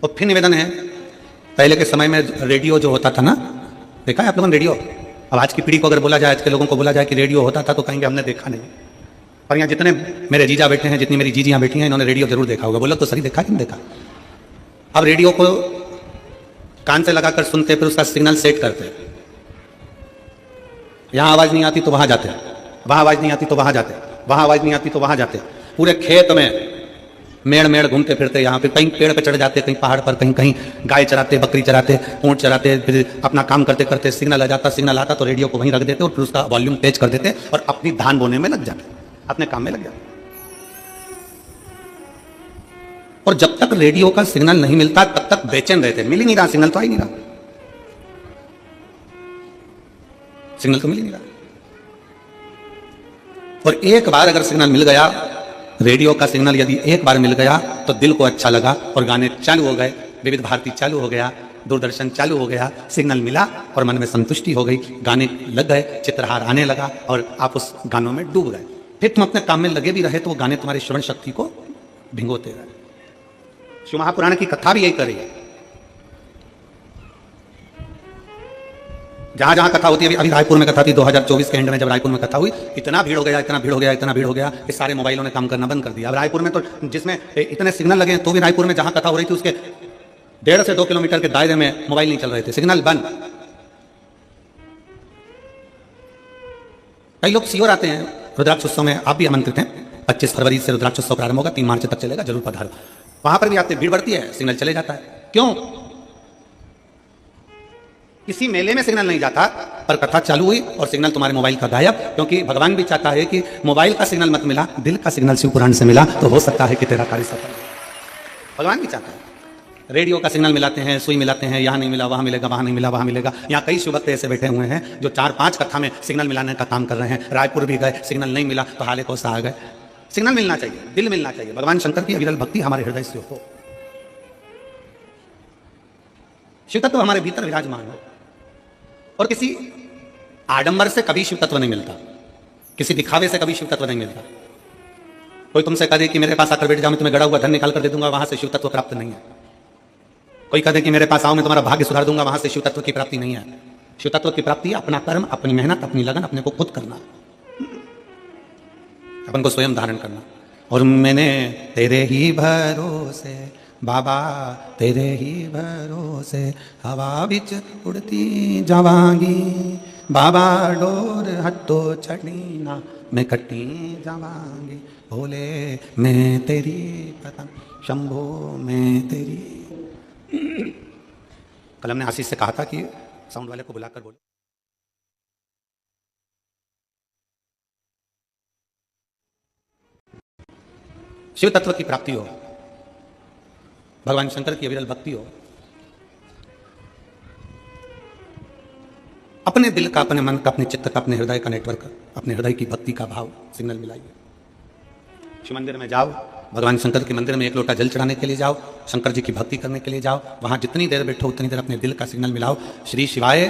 और फिर निवेदन है, पहले के समय में रेडियो जो होता था ना, देखा है आप लोगों ने रेडियो? अब आज की पीढ़ी को अगर बोला जाए, आज के लोगों को बोला जाए कि रेडियो होता था, तो कहेंगे हमने देखा नहीं। पर यहाँ जितने मेरे जीजा बैठे हैं, जितनी मेरी जीजियाँ बैठी हैं, इन्होंने रेडियो जरूर देखा होगा। बोला तो सही, देखा कि नहीं देखा? अब रेडियो को कान से लगाकर सुनते, फिर उसका सिग्नल सेट करते। यहाँ आवाज नहीं आती तो वहां जाते, वहां आवाज नहीं आती तो वहां जाते, वहां आवाज नहीं आती तो वहां जाते। पूरे खेत में मेड़ मेड़ घूमते फिरते, यहाँ पे कहीं पेड़ पे चढ़ जाते, कहीं पहाड़ पर, कहीं कहीं गाय चराते, बकरी चराते, ऊंट चराते, फिर अपना काम करते करते सिग्नल आ जाता, सिग्नल आता तो रेडियो को वहीं रख देते और फिर उसका वॉल्यूम तेज कर देते और अपनी धान बोने में लग जाते, अपने काम में लग जाते। और जब तक रेडियो का सिग्नल नहीं मिलता तब तक बेचैन रहते। मिल ही नहीं रहा सिग्नल, तो आ ही नहीं रहा सिग्नल, तो मिल ही नहीं रहा। और एक बार अगर सिग्नल मिल गया, रेडियो का सिग्नल यदि एक बार मिल गया तो दिल को अच्छा लगा और गाने चालू हो गए, विविध भारती चालू हो गया, दूरदर्शन चालू हो गया, सिग्नल मिला और मन में संतुष्टि हो गई, गाने लग गए, चित्रहार आने लगा और आप उस गानों में डूब गए। फिर तुम अपने काम में लगे भी रहे तो वो गाने तुम्हारी श्रवण शक्ति को भिंगोते रहे। शिव महापुराण की कथा भी यही कर रही है। जहां जहां कथा होती है, अभी रायपुर में कथा थी 2024 के एंड में, जब रायपुर में कथा हुई, इतना भीड़ हो गया, इतना भीड़ हो गया, इतना भीड़ हो गया कि सारे मोबाइलों ने काम करना बंद कर दिया। अब रायपुर में तो जिसमें इतने सिग्नल लगे तो भी रायपुर में जहां कथा हो रही थी उसके 1.5 से 2 किलोमीटर के दायरे में मोबाइल नहीं चल रहे थे, सिग्नल बंद। कई लोग सीओर आते हैं रुद्राक्ष उत्सव में, आप भी आमंत्रित हैं। 25 फरवरी से रुद्राक्ष उत्सव प्रारंभ होगा, 3 मार्च तक चलेगा, जरूर पधारो। वहां पर भी आते, भीड़ बढ़ती है, सिग्नल चले जाता है। क्यों? किसी मेले में सिग्नल नहीं जाता, पर कथा चालू हुई और सिग्नल तुम्हारे मोबाइल का गायब। क्योंकि भगवान भी चाहता है कि मोबाइल का सिग्नल मत मिला, दिल का सिग्नल शिव पुराण से मिला तो हो सकता है कि तेरा कार्य सफल हो। भगवान भी चाहता है। रेडियो का सिग्नल मिलाते हैं, सुई मिलाते हैं, यहाँ नहीं मिला वहां मिलेगा, वहां नहीं मिला वहां मिलेगा। यहाँ कई शिव भक्त ऐसे बैठे हुए हैं जो 4-5 कथा में सिग्नल मिलाने का काम कर रहे हैं। रायपुर भी गए, सिग्नल नहीं मिला तो हाले को आ गए। सिग्नल मिलना चाहिए, दिल मिलना चाहिए। भगवान शंकर की अविरल भक्ति हमारे हृदय से हो, शिव तत्व हमारे भीतर विराजमान हो। और किसी आडंबर से कभी शिव तत्व नहीं मिलता, किसी दिखावे से कभी शिव तत्व नहीं मिलता। कोई तुमसे कहे कि मेरे पास आकर बैठ जाओ, मैं तुम्हें गड़ा हुआ धन निकाल कर दे दूंगा, वहां से शिव तत्व प्राप्त नहीं है। कोई कहे कि मेरे पास आओ, मैं तुम्हारा भाग्य सुधार दूंगा, वहां से शिव तत्व की प्राप्ति नहीं है। शिव तत्व की प्राप्ति अपना कर्म, अपनी मेहनत, अपनी लगन, अपने को खुद करना, अपन को स्वयं धारण करना। और मैंने तेरे ही भरोसे बाबा, तेरे ही भरोसे हवा बिच उड़ती जावांगी, बाबा डोर हटो चढ़ी ना मैं कटी जावांगी, भोले मैं तेरी पतंग, शंभो मैं तेरी। कल हमने आशीष से कहा था कि साउंड वाले को बुलाकर बोलो। शिव तत्व की प्राप्ति हो, भगवान शंकर की अविरल भक्ति हो, अपने दिल का, अपने मन का, अपने चित्त का, अपने हृदय का नेटवर्क, अपने हृदय की भक्ति का भाव सिग्नल मिलाइए। शिव मंदिर में जाओ, भगवान शंकर के मंदिर में 1 लोटा जल चढ़ाने के लिए जाओ, शंकर जी की भक्ति करने के लिए जाओ। वहां जितनी देर बैठो उतनी देर अपने दिल का सिग्नल मिलाओ। श्री शिवाय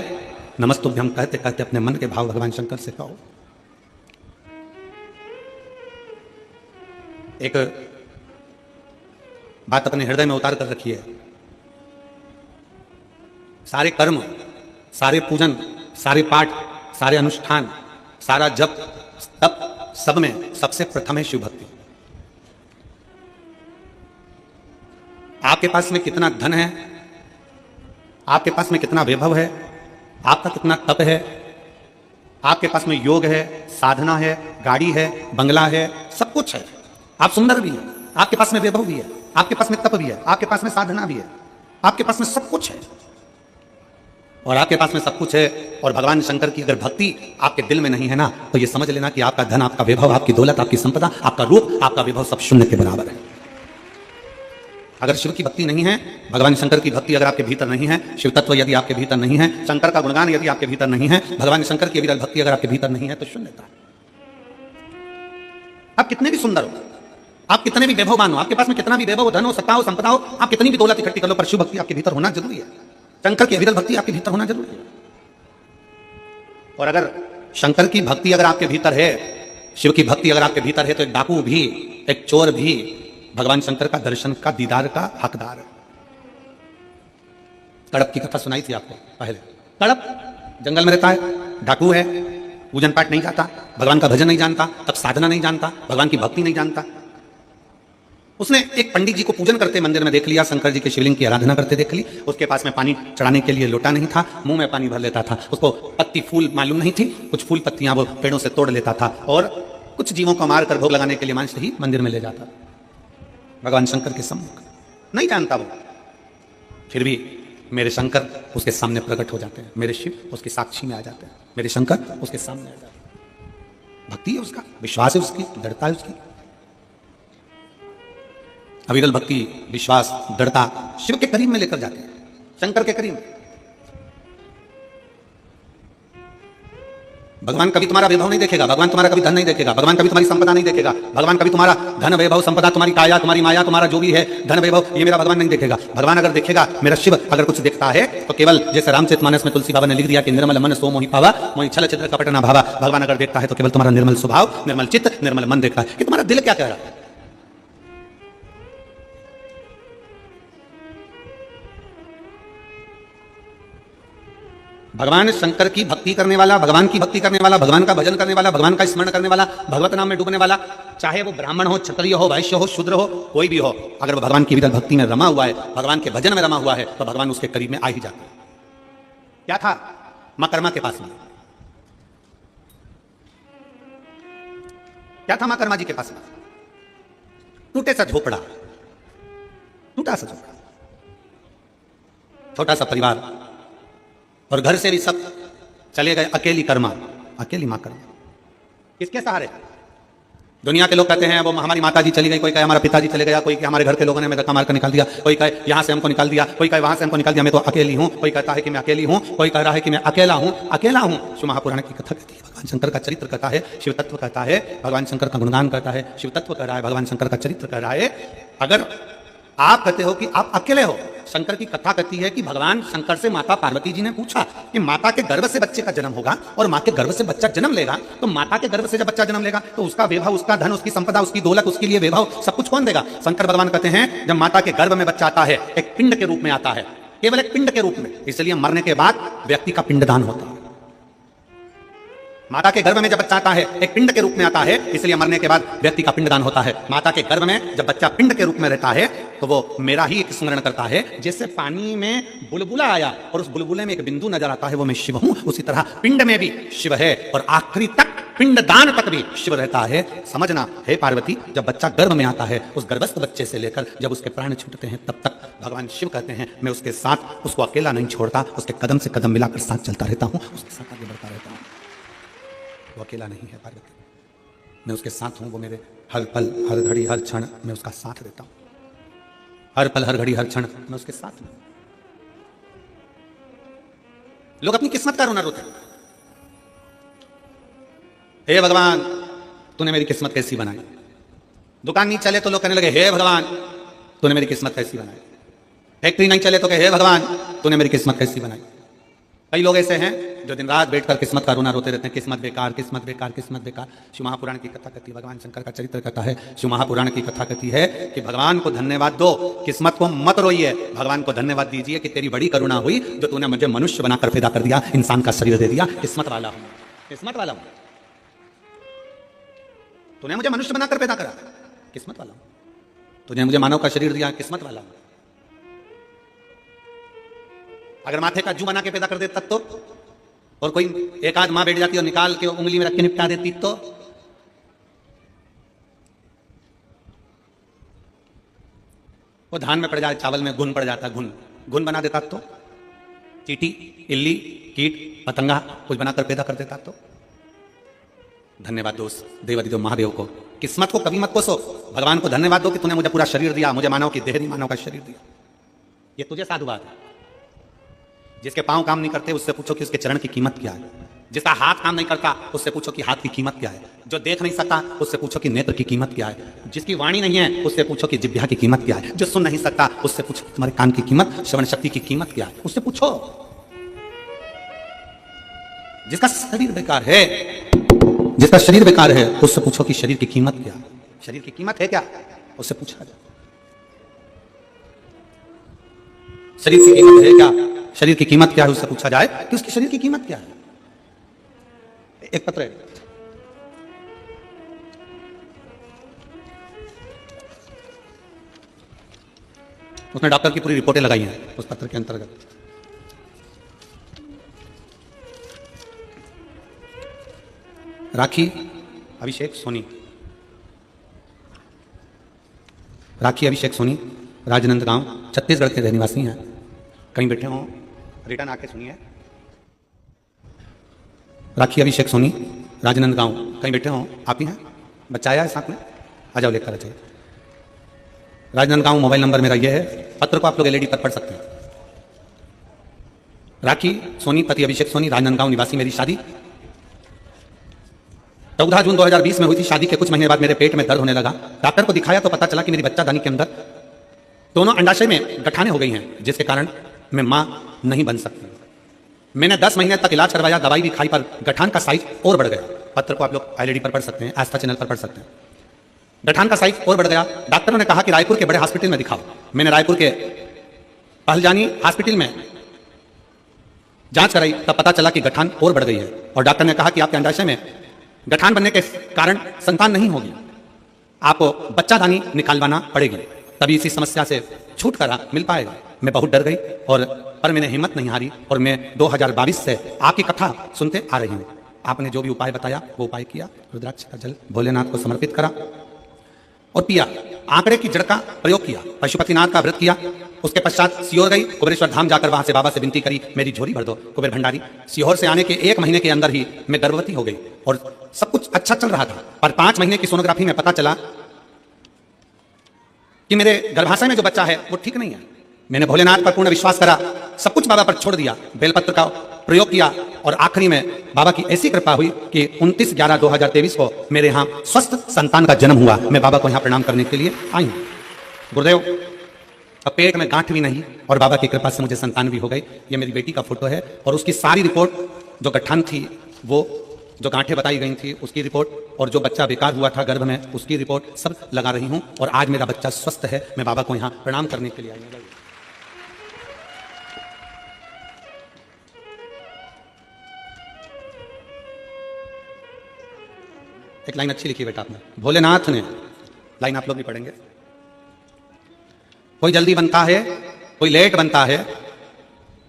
नमस्तुभ्यम कहते कहते अपने मन के भाव भगवान शंकर से कहो। एक बात अपने हृदय में उतार कर रखिए, सारे कर्म, सारे पूजन, सारे पाठ, सारे अनुष्ठान, सारा जप तप, सब में सबसे प्रथम है शिव भक्ति। आपके पास में कितना धन है, आपके पास में कितना वैभव है, आपका कितना तप है, आपके पास में योग है, साधना है, गाड़ी है, बंगला है, सब कुछ है, आप सुंदर भी हैं, आपके पास में वैभव भी है, आपके पास में तप भी है, आपके पास में साधना भी है, आपके पास में सब कुछ है। और आपके पास में सब कुछ है और भगवान शंकर की अगर भक्ति आपके दिल में नहीं है ना, तो ये समझ लेना कि आपका धन, आपका वैभव, आपकी दौलत, आपकी संपदा, आपका रूप, आपका वैभव सब शून्य के बराबर है। अगर शिव की भक्ति नहीं है, भगवान शंकर की भक्ति अगर आपके भीतर नहीं है, शिव तत्व यदि आपके भीतर नहीं है, शंकर का गुणगान यदि आपके भीतर नहीं है, भगवान शंकर की अविरल भक्ति अगर आपके भीतर नहीं है, तो शून्यता। आप कितने भी सुंदर हो, आप कितने भी वैभववान हो, आपके पास में कितना भी वैभव, धन हो, सत्ता हो, संपदा हो, आप कितनी भी दौलत इकट्ठी कर लो, पर शिव भक्ति आपके भीतर होना जरूरी है। शंकर की अविरल भक्ति आपके भीतर होना जरूरी है। और अगर शंकर की भक्ति अगर आपके भीतर है, शिव की भक्ति अगर आपके भीतर है, तो एक डाकू भी, एक चोर भी भगवान शंकर का दर्शन का, दीदार का हकदार है। कड़प की कथा सुनाई थी आपको पहले। कड़प जंगल में रहता है, डाकू है, पूजन पाठ नहीं जाता, भगवान का भजन नहीं जानता, तब साधना नहीं जानता, भगवान की भक्ति नहीं जानता। उसने एक पंडित जी को पूजन करते मंदिर में देख लिया, शंकर जी के शिवलिंग की आराधना करते देख ली। उसके पास में पानी चढ़ाने के लिए लोटा नहीं था, मुंह में पानी भर लेता था। उसको पत्ती फूल मालूम नहीं थी, कुछ फूल पत्तियां वो पेड़ों से तोड़ लेता था और कुछ जीवों को मारकर भोग लगाने के लिए मांस ही मंदिर में ले जाता। भगवान शंकर के सम्मुख नहीं जानता वो, फिर भी मेरे शंकर उसके सामने प्रकट हो जाते हैं, मेरे शिव उसके साक्षी में आ जाते हैं, मेरे शंकर उसके सामने आ जाते हैं। भक्ति है उसका, विश्वास है उसकी, दृढ़ता है उसकी। अविरल भक्ति, विश्वास, दृढ़ता शिव के करीब में लेकर जाते हैं, शंकर के करीब। भगवान कभी तुम्हारा वैभव नहीं देखेगा, भगवान तुम्हारा कभी धन नहीं देखेगा, भगवान कभी तुम्हारी संपदा नहीं देखेगा, भगवान कभी तुम्हारा धन वैभव संपदा, तुम्हारी काया, तुम्हारी माया, तुम्हारा जो भी है धन वैभव, ये मेरा भगवान नहीं देखेगा। भगवान अगर देखेगा, मेरा शिव अगर कुछ देखता है तो केवल जैसे रामचरितमानस में तुलसी बाबा ने लिख दिया कि निर्मल मन सो मोहि पावा मोहि छल छिद्र कपट न भावा। भगवान अगर देखता है तो केवल तुम्हारा निर्मल स्वभाव, निर्मल चित्त, निर्मल मन देखता है कि तुम्हारा दिल क्या कह रहा है। भगवान शंकर की भक्ति करने वाला, भगवान की भक्ति करने वाला, भगवान का भजन करने वाला, भगवान का स्मरण करने वाला, भगवत नाम में डूबने वाला, चाहे वो ब्राह्मण हो, क्षत्रिय हो, वैश्य हो, शूद्र हो, कोई भी हो, अगर वो भगवान की विरल भक्ति में रमा हुआ है, भगवान के भजन में रमा हुआ है, तो भगवान उसके करीब में आ ही जाता है। क्या था मां कर्मा के पास में? क्या था मां कर्मा जी के पास में? टूटे सा झोपड़ा, टूटा सा झोपड़ा, छोटा सा परिवार, और घर से भी सब चले गए, अकेली कर्मा, अकेली मां कर्मा। किसके सहारे? दुनिया के लोग कहते हैं वो हमारी माता जी चली गई, कोई कहे हमारा पिताजी चले गया, कोई कहे हमारे घर के लोगों ने हमें धक्का मारकर निकाल दिया, कोई कहे यहां से हमको निकाल दिया, कोई कहे वहां से हमको निकाल दिया, मैं तो अकेली हूं, कोई कहता है कि मैं अकेली हूं, कोई कह रहा है कि मैं अकेला हूं, अकेला हूं। शिव महापुराण की कथा कहती है, भगवान शंकर का चरित्र कहता है, शिव तत्व कहता है, भगवान शंकर का गुणगान करता है, शिव तत्व कह रहा है, भगवान शंकर का चरित्र कह रहा है। अगर आप कहते हो कि आप अकेले हो, शंकर की कथा कहती है कि भगवान शंकर से माता पार्वती जी ने पूछा कि माता के गर्भ से बच्चे का जन्म होगा और मां के गर्भ से बच्चा जन्म लेगा, तो माता के गर्भ से जब बच्चा जन्म लेगा तो उसका वैभव, उसका धन, उसकी संपदा, उसकी दौलत, उसके लिए वैभव सब कुछ कौन देगा? शंकर भगवान कहते हैं जब माता के गर्भ में बच्चा आता है, एक पिंड के रूप में आता है, केवल एक पिंड के रूप में, इसलिए मरने के बाद व्यक्ति का पिंडदान होता है। माता के गर्भ में जब बच्चा आता है एक पिंड के रूप में आता है, इसलिए मरने के बाद व्यक्ति का पिंडदान होता है। माता के गर्भ में जब बच्चा पिंड के रूप में रहता है तो वो मेरा ही एक स्मरण करता है, जैसे पानी में बुलबुला आया और उस बुलबुले में एक बिंदु नजर आता है, वो मैं शिव हूं, उसी तरह पिंड में भी शिव है और आखिरी तक पिंडदान तक भी शिव रहता है। समझना हे पार्वती, जब बच्चा गर्भ में आता है, उस गर्भस्थ बच्चे से लेकर जब उसके प्राण छूटते हैं तब तक भगवान शिव कहते हैं मैं उसके साथ, उसको अकेला नहीं छोड़ता, उसके कदम से कदम मिलाकर साथ चलता रहता हूं, उसके साथ आगे बढ़ता रहता हूं। वो अकेला नहीं है पार्वती, मैं उसके साथ हूं, वो मेरे हर पल, हर घड़ी, हर क्षण मैं उसका साथ देता हूं, हर पल, हर घड़ी, हर क्षण मैं उसके साथ हूं। लोग अपनी किस्मत का रोना रोते हैं, हे भगवान तूने मेरी किस्मत कैसी बनाई। दुकान नहीं चले तो लोग कहने लगे हे भगवान तूने मेरी किस्मत कैसी बनाई। फैक्ट्री नहीं चले तो कहे हे भगवान तूने मेरी किस्मत कैसी बनाई। कई लोग ऐसे हैं जो दिन रात बैठकर किस्मत का रोना रोते रहते हैं, किस्मत बेकार, किस्मत बेकार, किस्मत बेकार। शिव महापुराण की कथा कहती है, भगवान शंकर का चरित्र कहता है, शिव महापुराण की कथा कहती है कि भगवान को धन्यवाद दो, किस्मत को मत रोइए, भगवान को धन्यवाद दीजिए कि तेरी बड़ी करुणा हुई जो तूने मुझे मनुष्य बनाकर पैदा कर दिया, इंसान का शरीर दे दिया, किस्मत वाला हूं, किस्मत वाला हूं, तूने मुझे मनुष्य बनाकर पैदा करा, किस्मत वाला हूं, तूने मुझे मानव का शरीर दिया, किस्मत वाला हूं। अगर माथे का जू बना के पैदा कर देता तो, और कोई एक आध मां बैठ जाती और निकाल के उंगली में रख के निपटा देती तो, वो धान में पड़ जाए, चावल में घुन पड़ जाता, घुन घुन बना देता तो, चींटी, इल्ली, कीट, पतंगा कुछ बनाकर पैदा कर देता तो। धन्यवाद दो देवादिदेव महादेव को, किस्मत को कभी मत कोसो, भगवान को धन्यवाद दो कि तूने मुझे पूरा शरीर दिया, मुझे मानव की देह दी, मानव का शरीर दिया। ये तुझे साधुवाद है। जिसके पांव काम नहीं करते उससे पूछो कि उसके चरण की कीमत क्या है, जिसका हाथ काम नहीं करता उससे पूछो कि हाथ की कीमत क्या है, जो देख नहीं सकता उससे पूछो कि नेत्र की कीमत क्या है, जिसकी वाणी नहीं है उससे पूछो कि जिह्वा की कीमत क्या है, जो सुन नहीं सकता उससे पूछो तुम्हारे कान की कीमत, श्रवण शक्ति की कीमत क्या है, उससे पूछो। जिसका शरीर बेकार है, जिसका शरीर बेकार है उससे पूछो कि शरीर की कीमत क्या है, शरीर की कीमत है क्या, उससे पूछा जाए। शरीर की कीमत है क्या, शरीर की कीमत क्या है उससे पूछा जाए कि उसकी शरीर की कीमत क्या है। एक पत्र है, उसने डॉक्टर की पूरी रिपोर्टें लगाई हैं उस पत्र के अंतर्गत। राखी अभिषेक सोनी, राखी अभिषेक सोनी राजनंदगांव छत्तीसगढ़ के रहनिवासी हैं। कहीं बैठे हों रिटर्न आके सुनिए। राखी अभिषेक सोनी राजनंदगांव, कहीं बैठे हों, आप ही हैं? बच्चा आया है साथ में, आ जाओ लेकर आ जाइए। राजनंदगांव मोबाइल नंबर मेरा ये है, पत्र को आप लोग एलईडी पर पढ़ सकते हैं। राखी सोनी पति अभिषेक सोनी राजनंदगांव निवासी। मेरी शादी 14 जून 2020 में हुई थी। शादी के कुछ महीने बाद मेरे पेट में दर्द होने लगा। डॉक्टर को दिखाया तो पता चला कि मेरी बच्चादानी के अंदर दोनों अंडाशय में गठाने हो गई हैं, जिसके कारण मैं मां नहीं बन सकती। मैंने 10 महीने तक इलाज करवाया, दवाई भी खाई, पर गठान का साइज और बढ़ गया। पत्र को आप लोग एलईडी पर पढ़ सकते हैं, आस्था चैनल पर पढ़ सकते हैं। गठान का साइज और बढ़ गया। डॉक्टरों ने कहा कि रायपुर के बड़े हॉस्पिटल में दिखाओ। मैंने रायपुर के पहलजानी हॉस्पिटल में जांच कराई, तब पता चला कि गठान और बढ़ गई है और डॉक्टर ने कहा कि आपके अंडाशय में गठान बनने के कारण संतान नहीं होगी, आपको बच्चादानी निकालवाना पड़ेगी, तभी इसी समस्या से छुटकारा मिल पाएगा। मैं बहुत डर गई पर मैंने हिम्मत नहीं हारी और मैं 2022 से आपकी कथा सुनते आ रही हूँ। आपने जो भी उपाय बताया वो उपाय किया। रुद्राक्ष का जल भोलेनाथ को समर्पित करा और पिया। आंकड़े की जड़ का प्रयोग किया, पशुपतिनाथ का व्रत किया। उसके पश्चात सीहोर गई, कुबेरेश्वर धाम जाकर वहां से बाबा से विनती करी, मेरी झोली भर दो कुबेर भंडारी। सीहोर से आने के 1 महीने के अंदर ही मैं गर्भवती हो गई और सब कुछ अच्छा चल रहा था। पर 5 महीने की सोनोग्राफी में पता चला कि मेरे गर्भाशय में जो बच्चा है वो ठीक नहीं है। मैंने भोलेनाथ पर पूर्ण विश्वास करा, सब कुछ बाबा पर छोड़ दिया, बेलपत्र का प्रयोग किया और आखिरी में बाबा की ऐसी कृपा हुई कि 29/11/2023 को मेरे यहाँ स्वस्थ संतान का जन्म हुआ। मैं बाबा को यहाँ प्रणाम करने के लिए आई हूँ। गुरुदेव, अब पेट में गांठ भी नहीं और बाबा की कृपा से मुझे संतान भी हो गई। ये मेरी बेटी का फोटो है और उसकी सारी रिपोर्ट, जो गठन थी, वो जो गांठें बताई गई थी उसकी रिपोर्ट, और जो बच्चा बेकार हुआ था गर्भ में उसकी रिपोर्ट, सब लगा रही हूँ। और आज मेरा बच्चा स्वस्थ है। मैं बाबा को यहाँ प्रणाम करने के लिए आई हूँ। एक लाइन अच्छी लिखी बेटा आपने, भोलेनाथ ने, लाइन आप लोग भी पढ़ेंगे। कोई जल्दी बनता है, कोई लेट बनता है,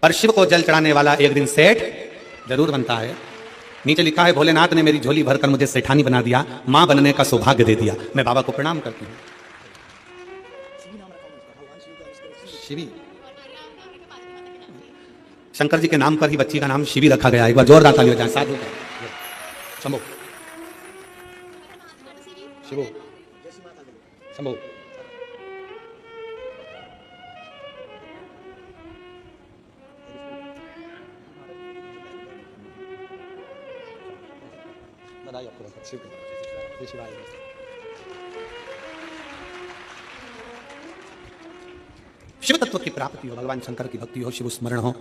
पर शिव को जल चढ़ाने वाला एक दिन सेठ जरूर बनता है। नीचे लिखा है, भोलेनाथ ने मेरी झोली भरकर मुझे सेठानी बना दिया, मां बनने का सौभाग्य दे दिया। मैं बाबा को प्रणाम करती हूँ। शिवी, शंकर जी के नाम पर ही बच्ची का नाम शिवी रखा गया। एक बार जोरदार ताली बजाएं, साधु का शंभो, शिवो, शंभो। बधाई आपको, शिवाय। शिव तत्व की प्राप्ति हो, भगवान शंकर की भक्ति हो, शिव स्मरण हो,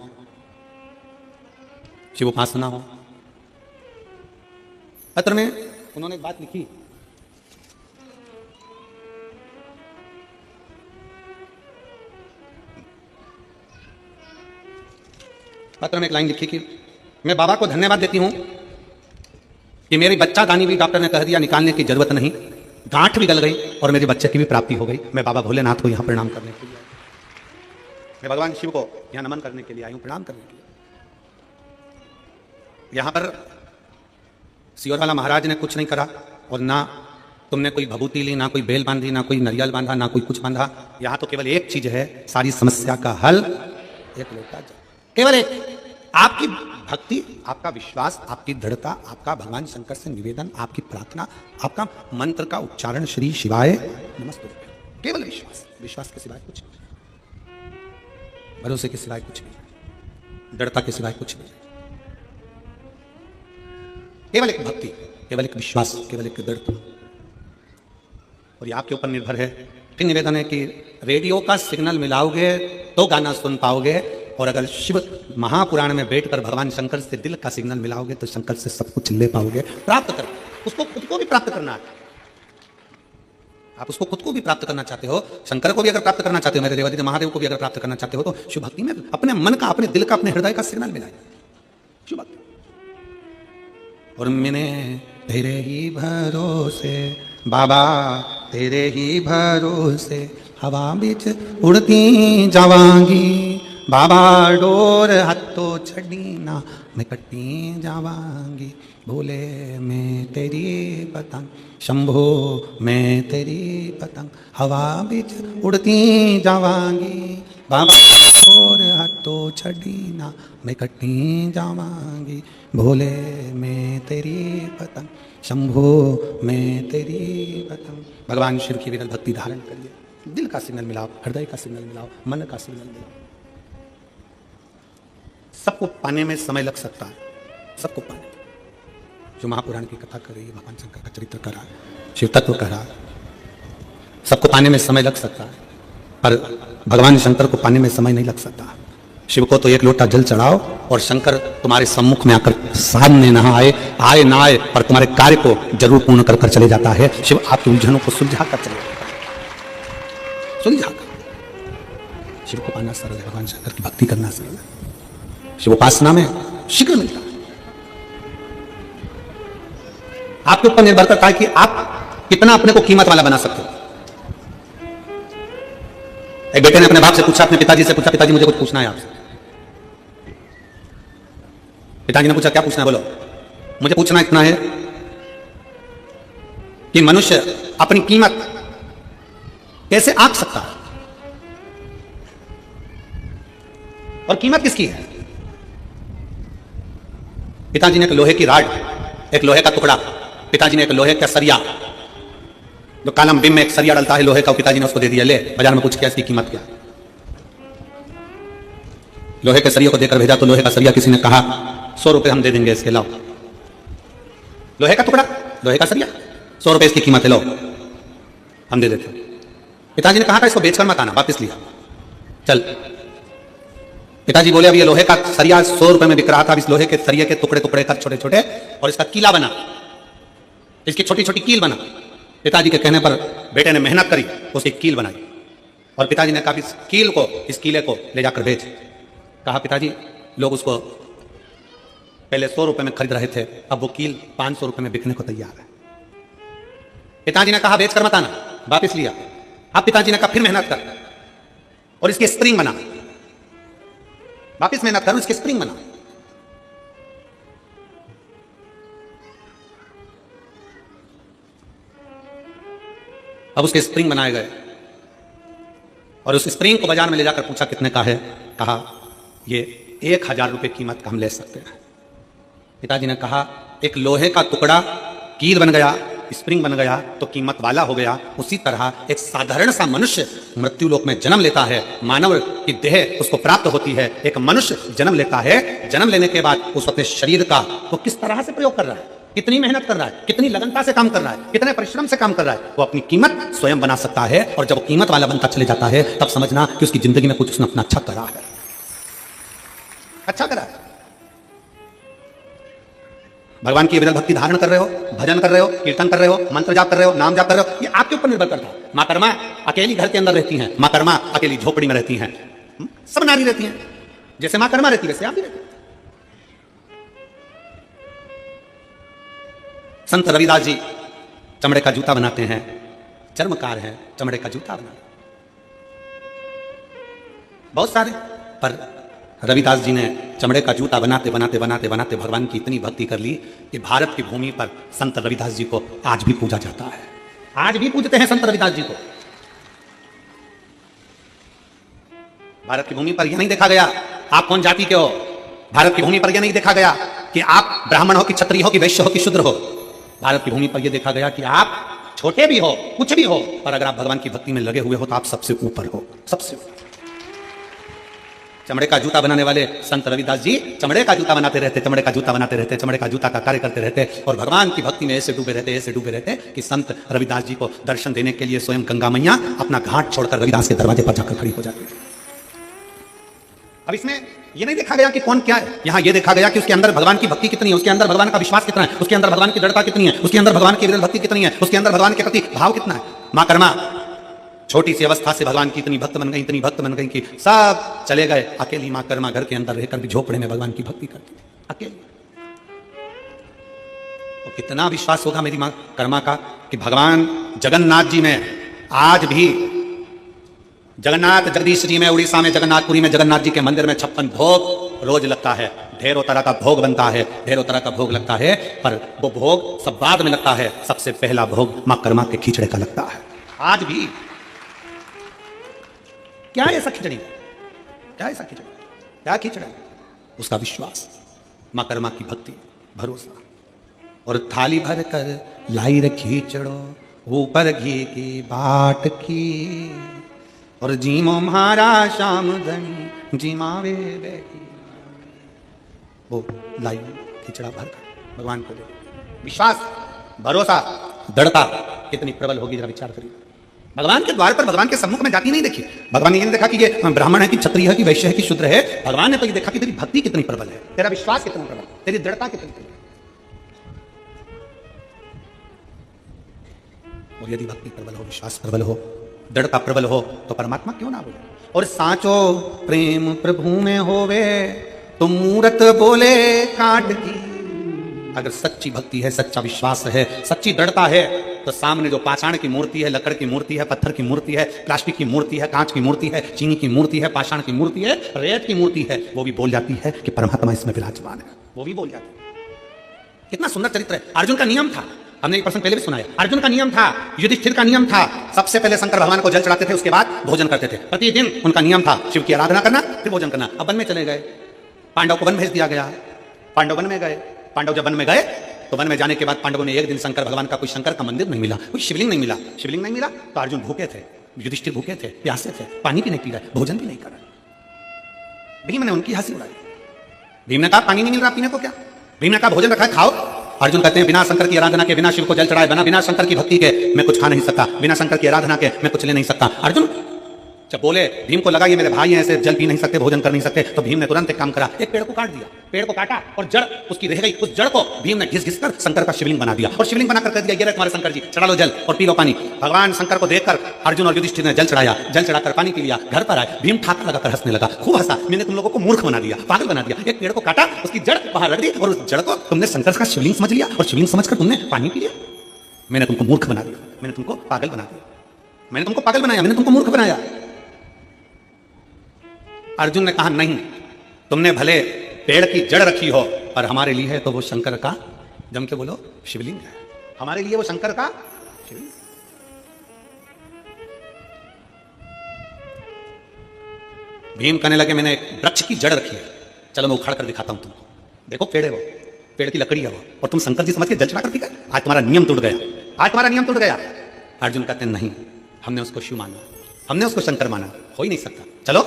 शिव उपासना हो। पत्र में उन्होंने एक बात लिखी, पत्र में एक लाइन लिखी कि मैं बाबा को धन्यवाद देती हूं कि मेरी बच्चा दानी भी डॉक्टर ने कह दिया निकालने की जरूरत नहीं, गांठ भी गल गई और मेरे बच्चे की भी प्राप्ति हो गई। मैं बाबा भोलेनाथ को यहां प्रणाम करने के लिए, मैं भगवान शिव को यहां नमन करने के लिए आई हूं, प्रणाम करने के लिए। यहां पर सियोर वाला महाराज ने कुछ नहीं करा और ना तुमने कोई भभूति ली, ना कोई बेल बांधी, ना कोई नरियल बांधा, ना कोई कुछ बांधा। यहां तो केवल एक चीज है, सारी समस्या का हल, एक लोटा जल, केवल एक। आपकी भक्ति, आपका विश्वास, आपकी दृढ़ता, आपका भगवान शंकर से निवेदन, आपकी प्रार्थना, आपका मंत्र का उच्चारण, श्री शिवाय नमस्ते, केवल विश्वास, विश्वास के सिवाय कुछ नहीं, भरोसे के सिवाय कुछ नहीं, दृढ़ता के सिवाय कुछ नहीं, केवल एक भक्ति, केवल एक विश्वास, केवल एक दृढ़ता। और ये आपके ऊपर निर्भर है। फिर निवेदन है कि रेडियो का सिग्नल मिलाओगे तो गाना सुन पाओगे, और अगर शिव महापुराण में बैठकर भगवान शंकर से दिल का सिग्नल मिलाओगे तो शंकर से सब कुछ ले पाओगे, प्राप्त कर, उसको खुद को भी प्राप्त करना है। आप उसको खुद को भी प्राप्त करना चाहते हो, शंकर को भी अगर प्राप्त करना चाहते हो, मेरे देवादिदेव महादेव को भी अगर प्राप्त करना चाहते हो, तो शिव भक्ति में अपने मन का, अपने दिल का, अपने हृदय का सिग्नल मिलाए। शिव भक्ति। और मैंने तेरे ही भरोसे बाबा, तेरे ही भरोसे हवा बीच उड़ती जावांगी बाबा, डोर हथो छड़ी ना मैं कटी जावांगी, भोले मैं तेरी पतंग, शंभो मैं तेरी पतंग, हवा बीच उड़ती जावांगी बाबा, डोर हथो छड़ी ना मैं कटी जावांगी, भोले मैं तेरी पतंग, शंभो मैं तेरी पतंग। भगवान शिव की विरल भक्ति धारण करिए, दिल का सिग्नल मिलाओ, हृदय का सिग्नल मिलाओ, मन का सिग्नल मिलाओ। सबको पाने में समय लग सकता है, सबको पाने। जो महापुराण की कथा कर रही है, भगवान शंकर का चरित्र कर रहा है, शिव तत्व कर रहा है, सबको पाने में समय लग सकता है, पर भगवान शंकर को पाने में समय नहीं लग सकता। शिव को तो एक लोटा जल चढ़ाओ और शंकर तुम्हारे सम्मुख में आकर सामने ना आए ना आए, पर तुम्हारे कार्य को जरूर पूर्ण कर चले जाता है। शिव आपके उलझनों को सुलझा कर चले जाता है, सुलझा कर। शिव को पाना सरल है, भगवान शंकर की भक्ति करना सरल है। शिव उपासना में शीघ्र मिलता है। आपके ऊपर निर्भर करता है कि आप कितना अपने को कीमत वाला बना सकते हो। एक बेटे ने अपने बाप से पूछा, अपने पिताजी से पूछा, पिताजी मुझे कुछ पूछना है आपसे। पिताजी ने पूछा, क्या पूछना है बोलो। मुझे पूछना इतना है कि मनुष्य अपनी कीमत कैसे आंक सकता है, और कीमत किसकी है। पिताजी ने एक लोहे की राड, एक लोहे का टुकड़ा, पिताजी ने एक लोहे का सरिया, जो कालम बिम में एक सरिया डलता है लोहे का, पिताजी ने उसको दे दिया, ले बाजार में पूछ किया इसकी कीमत क्या। लोहे के सरिया को देकर भेजा तो लोहे का सरिया किसी ने कहा 100 रुपए हम दे देंगे इसके, लाओ। लोहे का टुकड़ा, लोहे का सरिया, 100 रुपए इसकी कीमत है, लो हम दे देते। पिताजी ने कहा था इसको बेचकर मत आना, वापिस लिया, चल। पिताजी बोले अब ये लोहे का सरिया 100 रुपए में बिक रहा था, अब इस लोहे के सरिये के टुकड़े टुकड़े कर छोटे छोटे और इसका कीला बना, इसकी छोटी छोटी कील बना। पिताजी के कहने पर बेटे ने मेहनत करी, उसकी कील बनाई, और पिताजी ने कहा इस कील को, इस कीले को ले जाकर बेच। कहा पिताजी लोग उसको पहले 100 रुपए में खरीद रहे थे, अब वो कील 500 रुपए में बिकने को तैयार है। पिताजी ने कहा बेच कर मत आना, वापिस लिया। अब पिताजी ने कहा फिर मेहनत कर और इसकी स्प्रिंग बना, वापिस मेहनत कर, इसकी स्प्रिंग बना। अब उसके स्प्रिंग बनाए गए और उस स्प्रिंग को बाजार में ले जाकर पूछा कितने का है। कहा ये 1000 रुपए कीमत का हम ले सकते हैं। पिताजी ने कहा एक लोहे का टुकड़ा कील बन गया, स्प्रिंग बन गया तो कीमत वाला हो गया। उसी तरह एक साधारण सा मनुष्य मृत्यु लोक में जन्म लेता है, मानव की देह उसको प्राप्त होती है। एक मनुष्य जन्म लेता है, जन्म लेने के बाद उस अपने शरीर का वो किस तरह से प्रयोग कर रहा है, कितनी मेहनत कर रहा है, कितनी लगनता से काम कर रहा है, कितने परिश्रम से काम कर रहा है, वो अपनी कीमत स्वयं बना सकता है। और जब वो कीमत वाला बनता चले जाता है तब समझना कि उसकी जिंदगी में कुछ उसने अपना अच्छा करा है, अच्छा करा है। भगवान की विरल भक्ति धारण कर रहे हो, भजन कर रहे हो, कीर्तन कर रहे हो, मंत्र जाप कर रहे हो, नाम जाप कर रहे हो, ये आपके ऊपर निर्भर करता है। मां कर्मा अकेली घर के अंदर रहती हैं, मां कर्मा अकेली झोपड़ी में रहती हैं, सब नारी रहती हैं। जैसे मां कर्मा रहती है वैसे आप भी रहती हैं। संत रविदास जी चमड़े का जूता बनाते हैं, चर्मकार हैं, चमड़े का जूता बनाते बहुत सारे, पर रविदास जी ने चमड़े का जूता बनाते बनाते बनाते बनाते भगवान की इतनी भक्ति कर ली कि भारत की भूमि पर संत रविदास जी को आज भी पूजा जाता है। आज भी पूजते हैं संत रविदास जी को। भारत की भूमि पर यह नहीं देखा गया आप कौन जाति के हो, भारत की भूमि पर यह नहीं देखा गया कि आप ब्राह्मण हो कि क्षत्रिय हो कि वैश्य हो कि शूद्र हो। भारत की भूमि पर यह देखा गया कि आप छोटे भी हो, कुछ भी हो, पर अगर आप भगवान की भक्ति में लगे हुए हो तो आप सबसे ऊपर हो, सबसे ऊपर। चमड़े का जूता बनाने वाले संत रविदास जी चमड़े का जूता बनाते रहते, चमड़े का जूता बनाते रहते, चमड़े का जूता का कार्य करते रहते और भगवान की भक्ति में ऐसे डूबे रहते, ऐसे डूबे रहते कि संत रविदास जी को दर्शन देने के लिए स्वयं गंगा मैया अपना घाट छोड़कर रविदास के दरवाजे पर जाकर खड़ी हो जाती थी। अब इसमें ये नहीं देखा गया कि कौन क्या है, यहां ये देखा गया कि उसके अंदर भगवान की भक्ति कितनी है, उसके अंदर भगवान का विश्वास कितना है, उसके अंदर भगवान की दृढ़ता कितनी है, उसके अंदर भगवान की भक्ति कितनी है, उसके अंदर भगवान के प्रति भाव कितना है। मां कर्मा छोटी सी अवस्था से भगवान की इतनी भक्त बन गई, इतनी भक्त बन गई कि सब चले गए, अकेली मां कर्मा घर के अंदर रहकर भी झोपड़े में भगवान की भक्ति करती थी अकेली। तो कितना विश्वास होगा मेरी मां कर्मा का कि भगवान जगन्नाथ जी में आज भी, जगन्नाथ जगदीश जी में उड़ीसा में जगन्नाथपुरी में जगन्नाथ जी के मंदिर में 56 भोग रोज लगता है, ढेरों तरह का भोग बनता है, ढेरों तरह का भोग लगता है, पर वो भोग सब बाद में लगता है, सबसे पहला भोग मां कर्मा के खिचड़े का लगता है। आज भी क्या है ऐसा खिचड़ी, क्या ऐसा खिचड़ी, क्या खिचड़ा, उसका विश्वास, मां कर्मा की भक्ति, भरोसा। और थाली भर कर लाई रे खिचड़ो ऊपर घी की बाट की, और जीमो म्हारा शाम धनी जीमावे बैठी। वो लाई खिचड़ा भर कर भगवान को दे, विश्वास, भरोसा, दृढ़ता कितनी प्रबल होगी, जरा विचार करिए। भगवान के द्वार पर, भगवान के सम्मुख में जाती नहीं देखी, भगवान ने ये नहीं देखा कि ये ब्राह्मण है कि क्षत्रिय है कि वैश्य है कि शूद्र है, भगवान ने तो ये देखा कि तेरी भक्ति कितनी प्रबल है, तेरा विश्वास कितना प्रबल, तेरी दृढ़ता कितनी प्रबल। और यदि भक्ति प्रबल हो, विश्वास प्रबल हो, दृढ़ता प्रबल हो, तो परमात्मा क्यों ना बोले। और साचो प्रेम प्रभु में होवे तो मूरत बोले काट की। अगर सच्ची भक्ति है, सच्चा विश्वास है, सच्ची दृढ़ता है, तो सामने जो पाषाण की मूर्ति है, लकड़ की मूर्ति है, पत्थर की मूर्ति है, प्लास्टिक की मूर्ति है, कांच की मूर्ति है, चीनी की मूर्ति है, पाषाण की मूर्ति है, रेत की मूर्ति है, वो भी बोल जाती है कि परमात्मा इसमें विराजमान है, वो भी बोल जाती है। कितना सुंदर चरित्र है। अर्जुन का नियम था, हमने एक प्रश्न पहले भी सुनाया, अर्जुन का नियम था, युधिष्ठिर का नियम था, सबसे पहले शंकर भगवान को जल चढ़ाते थे, उसके बाद भोजन करते थे। प्रतिदिन उनका नियम था शिव की आराधना करना, फिर भोजन करना। अब वन में चले गए, पांडव को वन भेज दिया गया, पांडव वन में गए। पांडव जब वन में गए तो वन में जाने के बाद पांडवों ने एक दिन शंकर भगवान का, कोई शंकर का मंदिर नहीं मिला, कोई शिवलिंग नहीं मिला, शिवलिंग नहीं मिला तो अर्जुन भूखे थे, युधिष्ठिर भूखे थे, प्यासे थे, पानी भी नहीं पी रहे, भोजन भी नहीं कर रहे। भीम ने उनकी हंसी उड़ाई, भीम ने कहा पानी नहीं मिल रहा पीने को क्या, भीम ने कहा भोजन रखा है खाओ। अर्जुन कहते हैं बिना शंकर की आराधना के, बिना शिव को जल चढ़ाए, बिना शंकर की भक्ति के मैं कुछ खा नहीं सकता, बिना शंकर की आराधना के मैं कुछ ले नहीं सकता। अर्जुन जब बोले, भीम को लगा ये मेरे भाई हैं, ऐसे जल पी नहीं सकते, भोजन कर नहीं सकते, तो भीम ने तुरंत एक काम करा, एक पेड़ को काट दिया, पेड़ को काटा और जड़ उसकी रह गई, उस जड़ को भीम ने घिस घिस कर शंकर का शिवलिंग बना दिया, और शिवलिंग बनाकर कह दिया ये रहे तुम्हारे शंकर जी, चढ़ा लो जल और पी लो पानी। भगवान शंकर को देखकर अर्जुन और युधिष्ठिर ने जल चढ़ाया, जल चढ़ाकर पानी पी लिया, घर पर आए, भीम ठाकर लगाकर हंसने लगा, खूब हंसा, मैंने तुम लोगों को मूर्ख बना दिया, पागल बना दिया, एक पेड़ को काटा, उसकी जड़ बाहर रख दी, और उस जड़ को तुमने शंकर का शिवलिंग समझ लिया, और शिवलिंग समझकर तुमने पानी पी लिया। मैंने तुमको मूर्ख बना दिया, मैंने तुमको पागल बना दिया, मैंने तुमको पागल बनाया, मैंने तुमको मूर्ख बनाया। अर्जुन ने कहा नहीं, तुमने भले पेड़ की जड़ रखी हो, पर हमारे लिए है तो वो शंकर का, जम के बोलो, शिवलिंग है, हमारे लिए वो शंकर का शिवलिंग। भीम कहने लगे मैंने एक वृक्ष की जड़ रखी है, चलो मैं उखाड़ कर दिखाता हूं तुमको, देखो पेड़ है वो, पेड़ की लकड़ी है वो, और तुम शंकर जी समझ के जल चढ़ा कर पी गए, आज तुम्हारा नियम टूट गया, आज तुम्हारा नियम टूट गया। अर्जुन कहते नहीं, हमने उसको शिव माना, हमने उसको शंकर माना, हो ही नहीं सकता। चलो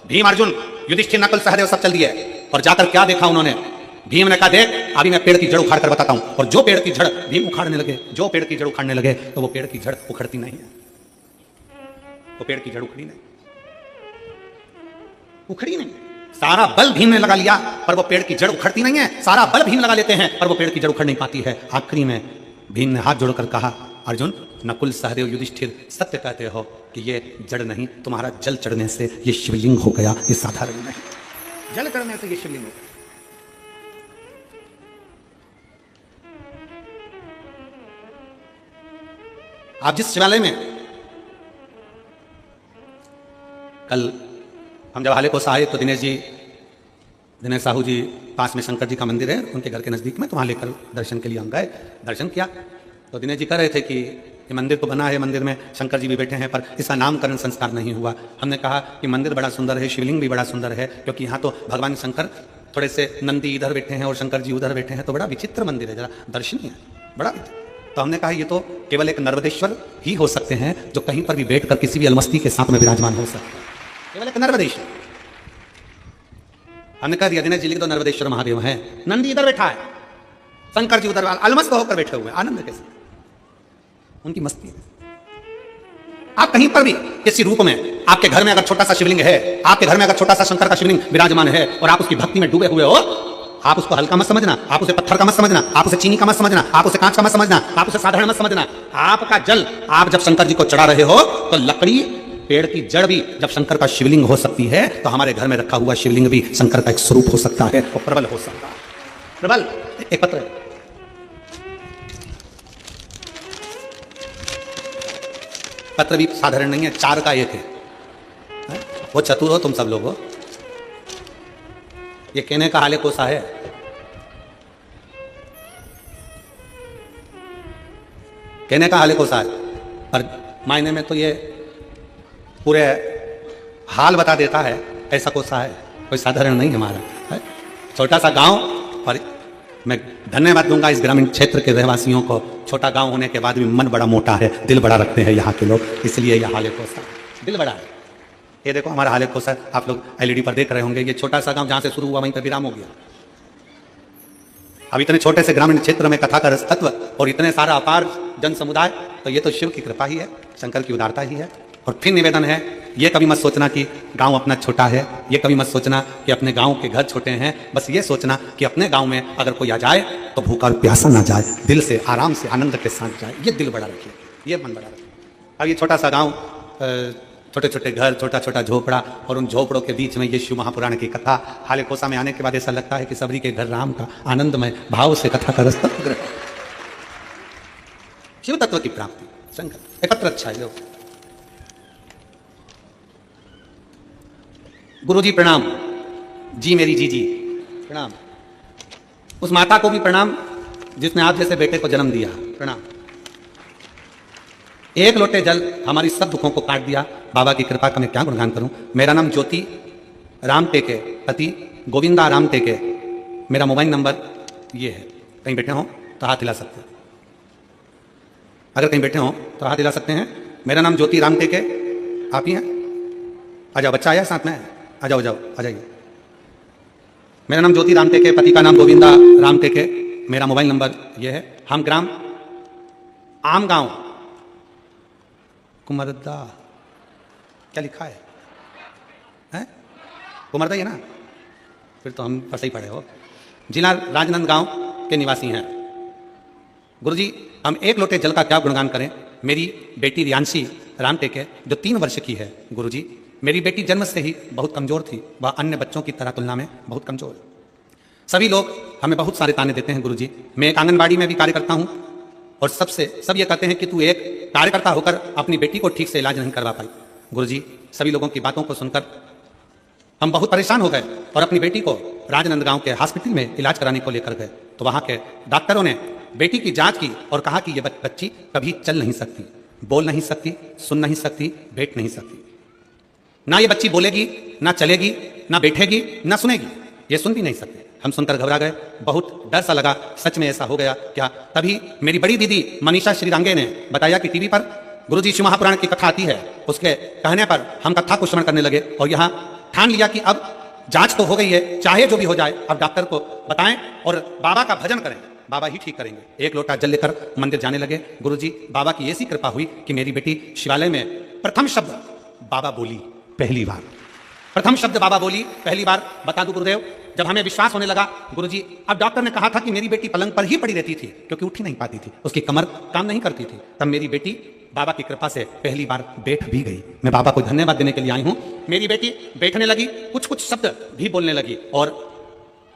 भीम अर्जुन युधिष्ठिर नकुल सहदेव सब चल दिए, और जाकर क्या देखा उन्होंने, भीम ने कहा देख अभी मैं पेड़ की जड़ उखाड़ कर बताता हूं, और जो पेड़ की जड़ भीम उखाड़ने लगे, जो पेड़ की जड़ उखाड़ने लगे, तो वो पेड़ की जड़ उखड़ती नहीं है, वो पेड़ की जड़ उखड़ी नहीं, उखड़ी नहीं, सारा बल भीम ने लगा लिया पर वो पेड़ की जड़ उखड़ती नहीं है, सारा बल भीम लगा लेते हैं पर वो पेड़ की जड़ उखड़ नहीं पाती है। आखिरी में भीम ने हाथ जोड़कर कहा अर्जुन नकुल सहदेव युधिष्ठिर सत्य कहते हो कि ये जड़ नहीं, तुम्हारा जल चढ़ने से ये शिवलिंग हो गया, ये साधारण नहीं, जल चढ़ने से ये शिवलिंग हो गया। आप जिस शिवालय में, कल हम जब हालेकोसा आए तो दिनेश साहू जी पास में शंकर जी का मंदिर है, उनके घर के नजदीक में, तो वहां लेकर दर्शन के लिए हम गए, दर्शन किया तो दिनेश जी कह रहे थे कि ये मंदिर तो बना है, मंदिर में शंकर जी भी बैठे हैं पर इसका नामकरण संस्कार नहीं हुआ। हमने कहा कि मंदिर बड़ा सुंदर है, शिवलिंग भी बड़ा सुंदर है, क्योंकि यहाँ तो भगवान शंकर थोड़े से नंदी इधर बैठे हैं और शंकर जी उधर बैठे हैं, तो बड़ा विचित्र मंदिर है, जरा दर्शनीय है, बड़ा विचित्र। तो हमने कहा ये तो केवल एक नर्मदेश्वर ही हो सकते हैं जो कहीं पर भी बैठकर किसी भी अलमस्ती के साथ में विराजमान हो सकते हैं, केवल एक नर्मदेश्वर। हमने कह दिया दिनेश जी लिख दो नर्मदेश्वर महादेव है, नंदी इधर बैठा है, शंकर जी उधर अलमस्त होकर बैठे हुए, आनंद कैसे उनकी मस्ती है। आप कहीं पर भी किसी रूप में, आपके घर में अगर छोटा सा शिवलिंग है, आपके घर में अगर छोटा सा शंकर का शिवलिंग विराजमान है और आप उसकी भक्ति में डूबे हुए हो, आप उसको हल्का मत समझना, आप उसे पत्थर का मत समझना, आप उसे चीनी का मत समझना, आप उसे कांच का मत समझना, आप उसे साधारण मत समझना। आपका जल आप जब शंकर जी को चढ़ा रहे हो तो लकड़ी, पेड़ की जड़ भी जब शंकर का शिवलिंग हो सकती है, तो हमारे घर में रखा हुआ शिवलिंग भी शंकर का एक स्वरूप हो सकता है और प्रबल हो सकता है। प्रबल एक पत्र है, पत्र भी साधारण नहीं है, 4 का 1 है। वो चतुर हो तुम सब लोग हो। ये कहने का हाले कोसा है, कहने का हाले कोसा है, पर मायने में तो ये पूरे हाल बता देता है। ऐसा कोसा है, कोई साधारण नहीं हमारा। छोटा सा गांव, और मैं धन्यवाद दूंगा इस ग्रामीण क्षेत्र के रहवासियों को। छोटा गांव होने के बाद भी मन बड़ा मोटा है, दिल बड़ा रखते हैं यहाँ के लोग, इसलिए यह हाले कोसा दिल बड़ा है। ये देखो हमारा हाले कोसा, आप लोग एलईडी पर देख रहे होंगे। ये छोटा सा गांव जहां से शुरू हुआ वहीं पर विराम हो गया। अब इतने छोटे से ग्रामीण क्षेत्र में कथा का रस तत्व और इतने सारा अपार जन समुदाय, तो ये तो शिव की कृपा ही है, शंकर की उदारता ही है। और फिर निवेदन है, ये कभी मत सोचना कि गांव अपना छोटा है, ये कभी मत सोचना कि अपने गांव के घर छोटे हैं। बस ये सोचना कि अपने गांव में अगर कोई आ जाए तो भूखा प्यासा ना जाए, दिल से आराम से आनंद के साथ जाए। ये दिल बड़ा रखिए, ये मन बड़ा रखिए। अब ये छोटा सा गांव, छोटे छोटे घर, छोटा छोटा झोपड़ा, और उन झोपड़ों के बीच में ये शिव महापुराण की कथा। हाले कोसा में आने के बाद ऐसा लगता है कि सबरी के घर राम का आनंदमय भाव से कथा का रस तत्व ग्रहण, शिव तत्व की प्राप्ति। शंकर एकत्र अच्छा है। गुरु जी प्रणाम, जी मेरी जी जी प्रणाम। उस माता को भी प्रणाम जिसने आप जैसे बेटे को जन्म दिया, प्रणाम। एक लोटे जल हमारी सब दुखों को काट दिया। बाबा की कृपा का मैं क्या गुणगान करूं। मेरा नाम ज्योति राम टेके, पति गोविंदा राम टेके। मेरा मोबाइल नंबर ये है। कहीं बैठे हो तो हाथ हिला सकते हैं, अगर कहीं बैठे हो तो हाथ हिला सकते हैं। मेरा नाम ज्योति राम टेके, आप ही हैं? आ जाओ, बच्चा आया साथ में, आ जाओ जाओ आ जाइए। मेरा नाम ज्योति राम टेके, पति का नाम गोविंदा राम टेके। मेरा मोबाइल नंबर ये है। हम ग्राम आम गांव कुमरदा, क्या लिखा है, हैं? कुमरदा ही है ना, फिर तो हम पर सही पढ़े हो। जिला राजनांदगांव के निवासी हैं। गुरुजी हम एक लोटे जल का क्या गुणगान करें। मेरी बेटी रियांशी राम टेके जो 3 वर्ष की है। गुरुजी मेरी बेटी जन्म से ही बहुत कमजोर थी, वह अन्य बच्चों की तरह तुलना में बहुत कमजोर। सभी लोग हमें बहुत सारे ताने देते हैं। गुरुजी मैं एक आंगनबाड़ी में भी कार्य करता हूं और सब ये कहते हैं कि तू एक कार्यकर्ता होकर अपनी बेटी को ठीक से इलाज नहीं करवा पाई। गुरुजी सभी लोगों की बातों को सुनकर हम बहुत परेशान हो गए और अपनी बेटी को राजनांदगांव के हॉस्पिटल में इलाज कराने को लेकर गए। तो वहां के डॉक्टरों ने बेटी की जांच की और कहा कि यह बच्ची कभी चल नहीं सकती, बोल नहीं सकती, सुन नहीं सकती, बैठ नहीं सकती। ना ये बच्ची बोलेगी, ना चलेगी, ना बैठेगी, ना सुनेगी, ये सुन भी नहीं सकती। हम सुनकर घबरा गए, बहुत डर सा लगा। सच में ऐसा हो गया क्या? तभी मेरी बड़ी दीदी मनीषा श्रीरंगे ने बताया कि टीवी पर गुरुजी शिव महापुराण की कथा आती है। उसके कहने पर हम कथा को श्रवण करने लगे और यहाँ ठान लिया कि अब जांच तो हो गई है, चाहे जो भी हो जाए, अब डॉक्टर को बताएं और बाबा का भजन करें, बाबा ही ठीक करेंगे। एक लोटा जल लेकर मंदिर जाने लगे। गुरुजी बाबा की ऐसी कृपा हुई कि मेरी बेटी शिवालय में प्रथम शब्द बाबा बोली, पहली बार प्रथम शब्द बाबा बोली पहली बार। बता दूं गुरुदेव, जब हमें विश्वास होने लगा, गुरुजी अब डॉक्टर ने कहा था कि मेरी बेटी पलंग पर ही पड़ी रहती थी क्योंकि उठ ही नहीं पाती थी, उसकी कमर काम नहीं करती थी। तब मेरी बेटी बाबा की कृपा से पहली बार बैठ भी गई। मैं बाबा को धन्यवाद देने के लिए आई हूं। मेरी बेटी बैठने लगी, कुछ कुछ शब्द भी बोलने लगी और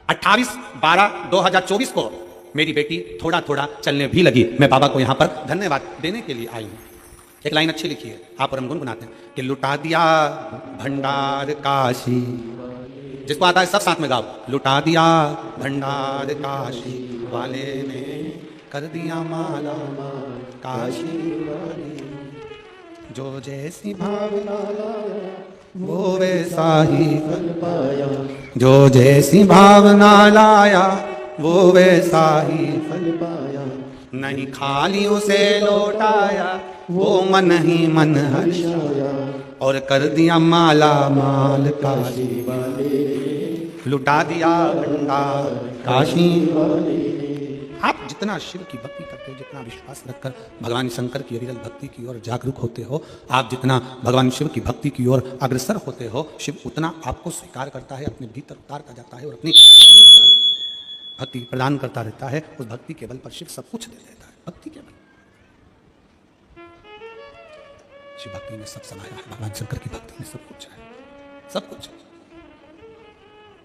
28/12/2024 को मेरी बेटी थोड़ा थोड़ा चलने भी लगी। मैं बाबा को यहां पर धन्यवाद देने के लिए आई हूं। एक लाइन अच्छी लिखी है, आप और हम गुनगुनाते हैं कि लुटा दिया भंडार काशी, जिसको आता है सब साथ में गाओ। लुटा दिया भंडार काशी वाले ने, कर दिया माला काशी वाले, जो जैसी भावना वो वैसा ही फल पाया, जो जैसी भावना लाया वो वैसा ही फल पाया, नहीं खाली उसे लौटाया वो मन ही मन हर्षाया, और कर दिया माला माल काशी वाले, लुटा दिया भंडार काशी वाले। आप जितना शिव की भक्ति करते हो, जितना विश्वास रखकर भगवान शंकर की अविरल भक्ति की ओर जागरूक होते हो, आप जितना भगवान शिव की भक्ति की ओर अग्रसर होते हो, शिव उतना आपको स्वीकार करता है, अपने भीतर उतारता जाता है और अपनी भक्ति प्रदान करता रहता है। उस भक्ति के बल पर शिव सब कुछ दे देता है। भक्ति के बल शिव भक्ति में सब समाया है। भगवान शंकर की भक्ति में सब कुछ है, सब कुछ है।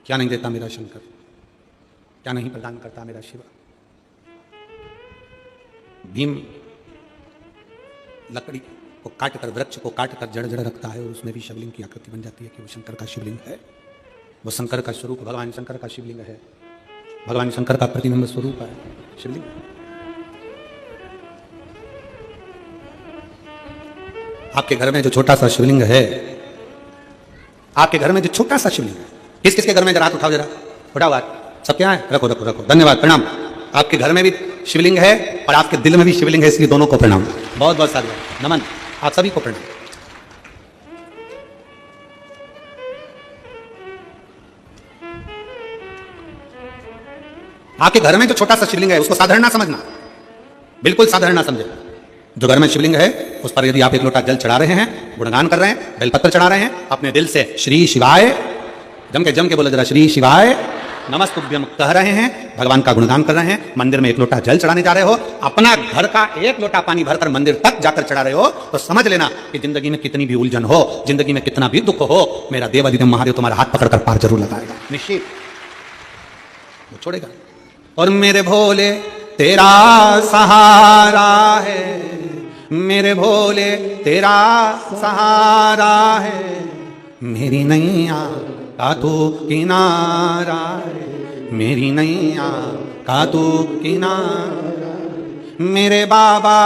क्या नहीं देता मेरा शंकर, क्या नहीं प्रदान करता मेरा शिव। भीम लकड़ी को काटकर, वृक्ष को काटकर जड़ जड़ रखता है और उसमें भी शिवलिंग की आकृति बन जाती है कि वो शंकर का शिवलिंग है। वो शंकर का स्वरूप भगवान शंकर का शिवलिंग है, भगवान शंकर का प्रतिबिंब स्वरूप है शिवलिंग। आपके घर में जो छोटा सा शिवलिंग है, आपके घर में जो छोटा सा शिवलिंग है, किस किसके घर में जरा हाथ उठाओ, जरा उठाओ हाथ, सब क्या है, रखो रखो रखो, धन्यवाद, प्रणाम। आपके घर में भी शिवलिंग है और आपके दिल में भी शिवलिंग है, इसलिए दोनों को प्रणाम, बहुत बहुत साधुवाद, नमन, आप सभी को प्रणाम। आपके घर में जो छोटा सा शिवलिंग है उसको साधारण ना समझना, बिल्कुल साधारण ना समझे। जो घर में शिवलिंग है उस पर यदि आप एक लोटा जल चढ़ा रहे हैं, गुणगान कर रहे हैं, बेलपत्र चढ़ा रहे हैं, अपने दिल से श्री शिवाय जम के बोले जरा, श्री शिवाय नमस्तुभ्यम कह रहे हैं, भगवान का गुणगान कर रहे हैं, मंदिर में एक लोटा जल चढ़ाने जा रहे हो, अपना घर का एक लोटा पानी भरकर मंदिर तक जाकर चढ़ा रहे हो, तो समझ लेना कि जिंदगी में कितनी भी उलझन हो, जिंदगी में कितना भी दुख हो, मेरा देवाधिदेव महादेव तुम्हारा हाथ पकड़कर पार जरूर लगाएगा, निश्चित वो छोड़ेगा। और मेरे भोले तेरा सहारा है, मेरे भोले तेरा सहारा है, मेरी नैया का तू किनारा है, मेरी नैया का तू किनारा, मेरे बाबा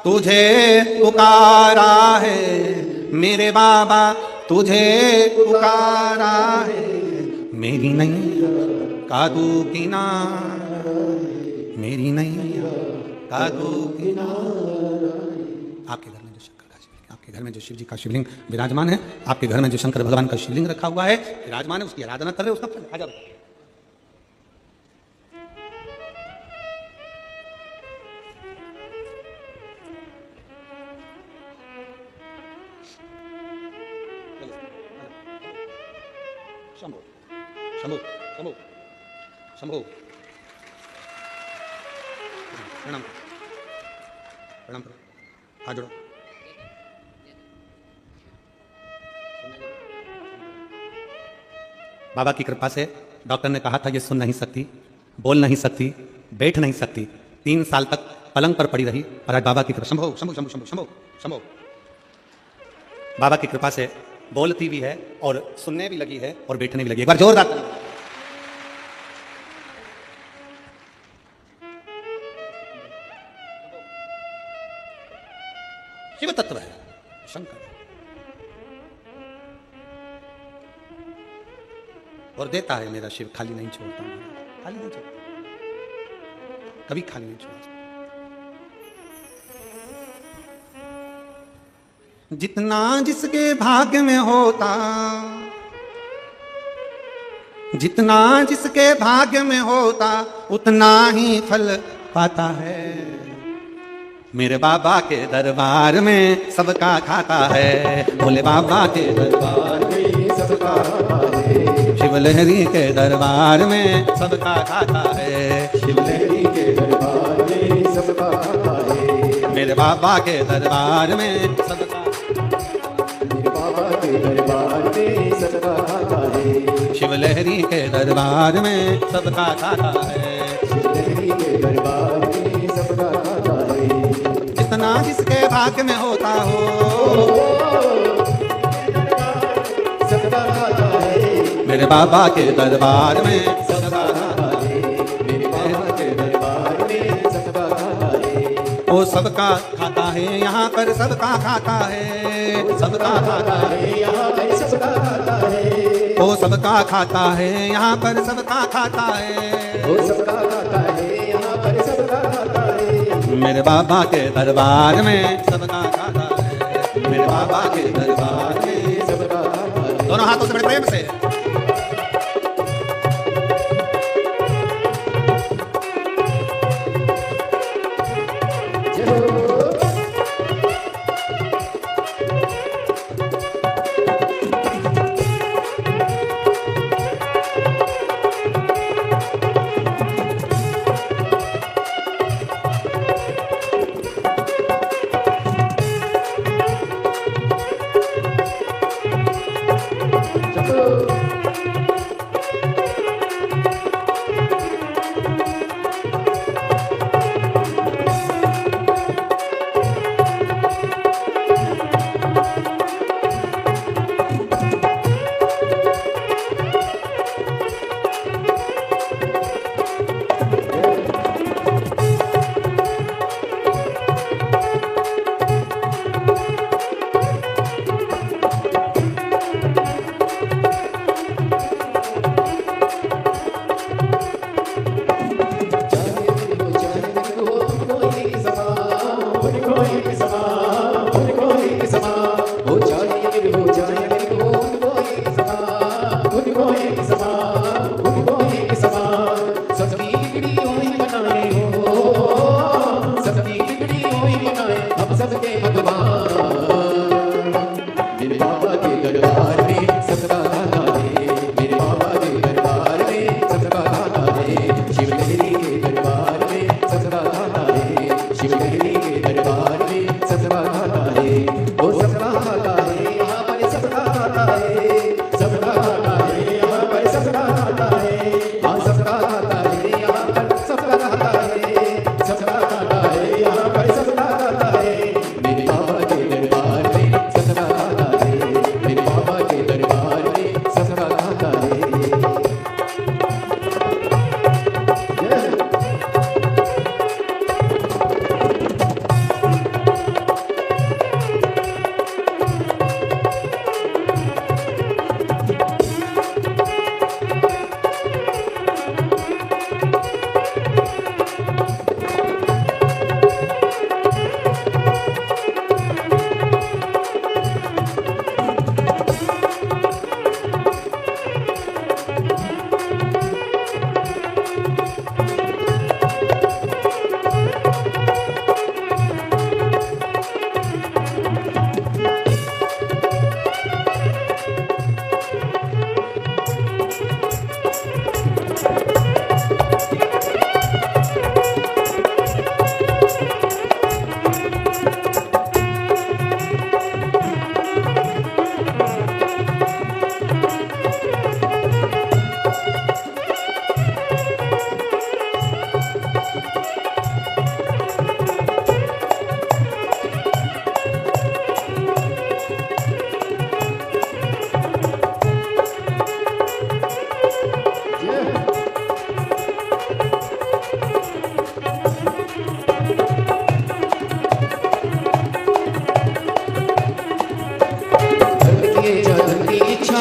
तुझे पुकारा है, मेरे बाबा तुझे पुकारा है, मेरी नैया का तू किनारा, मेरी नैया का तू किनारा। आपके घर में जो शंकर का शिवलिंग, आपके घर में जो शिव जी का शिवलिंग विराजमान है, आपके घर में जो शंकर भगवान का शिवलिंग रखा हुआ है, विराजमान है, उसकी आराधना कर रहे हो, उसका फल आ जाओ। शंभो शंभो शंभो शंभो, प्रणाम प्रणाम, हाथ जोड़ो। बाबा की कृपा से डॉक्टर ने कहा था ये सुन नहीं सकती, बोल नहीं सकती, बैठ नहीं सकती, 3 साल तक पलंग पर पड़ी रही, और आज बाबा की कृपा, शंभो शंभो शंभो शंभो शंभो शंभो, बाबा की कृपा से बोलती भी है और सुनने भी लगी है और बैठने भी लगी। एक बार जोरदार शिव तत्व है शंकर, और देता है मेरा शिव, खाली नहीं छोड़ता, खाली नहीं छोड़ता, कभी खाली नहीं छोड़ता। जितना जिसके भाग्य में होता, जितना जिसके भाग्य में होता, उतना ही फल पाता है। मेरे बाबा के दरबार में सबका खाता है, भोले बाबा के दरबार में सबका खाता है, शिवलहरी के दरबार में सबका खाता है, शिवलहरी के दरबार में सबका खाता है, मेरे बाबा के दरबार में सबका, मेरे बाबा के दरबार में सबका खाता है, शिवलहरी के दरबार में सबका खाता है, शिवलहरी के दरबार में सबका खाता है। जितना जिसके भाग्य में होता हो, सबका खाता है, मेरे बाबा के दरबार में सबका खाता है, मेरे बाबा के दरबार में सबका खाता है। ओ सबका खाता है यहाँ पर, सबका खाता है, सबका खाता है यहाँ पर, सबका खाता है। ओ सबका खाता है यहाँ पर, सबका खाता है, ओ सबका खाता है यहाँ पर, सबका खाता है। मेरे बाबा के दरबार में सबका खाता है, मेरे बाबा के दरबार में सबका खाता है। दोनों हाथों से बड़े प्रेम से एक समान, उनको एक समान, सबकी बिगड़ियों ही बनाए हो, सबकी बिगड़ियों ही बनाए हम सबके भगवान। मेरे बाबा के दरबार में सबका दाता है, मेरे बाबा के दरबार में सबका दाता है, शिव लहरी के दरबार में सबका दाता है, शिव लहरी के दरबार में सबका दाता है, वो सबका दाता है, यहाँ पर सबका दाता है, सबका दाता है, यहाँ पर सबका दाता है, हाँ सबका दाता है, यहाँ पर सबका दाता है, सबका दाता है, यहाँ पर सबका दाता है। मेरे बाबा के दरबार में सबका दाता है, मेरे बाबा के दरबार में सबका दाता है।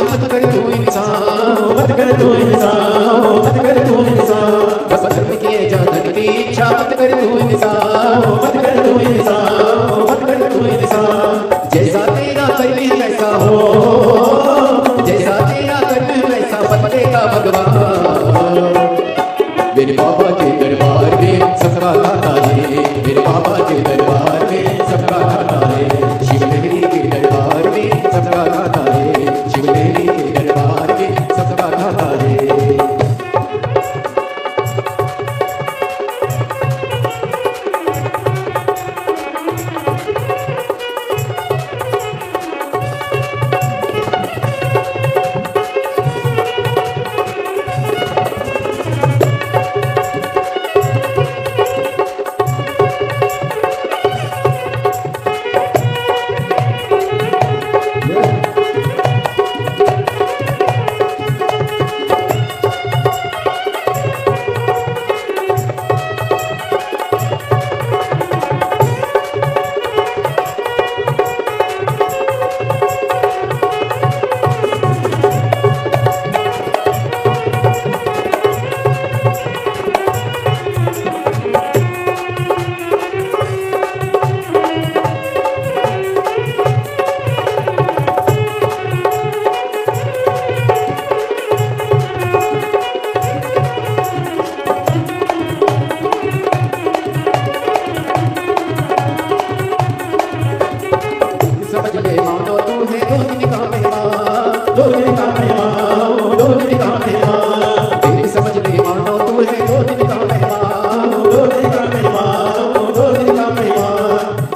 मत कर तू इंसान, मत कर तू इंसान, मत कर तू इंसान, बस धर्म किए जा धर्म की इच्छा मत कर तू इंसान, मत कर तू इंसान, मत कर तू इंसान। जैसा तेरा कर्म वैसा हो, जैसा तेरा कर्म वैसा बनेगा भगवान। मेरे बाबा के दरबार में सबका दाता है, मेरे बाबा के दरबार में सबका दाता है, शिव लहरी के दरबार में सबका दाता है, शिव लहरी के दरबार में सबका दाता है।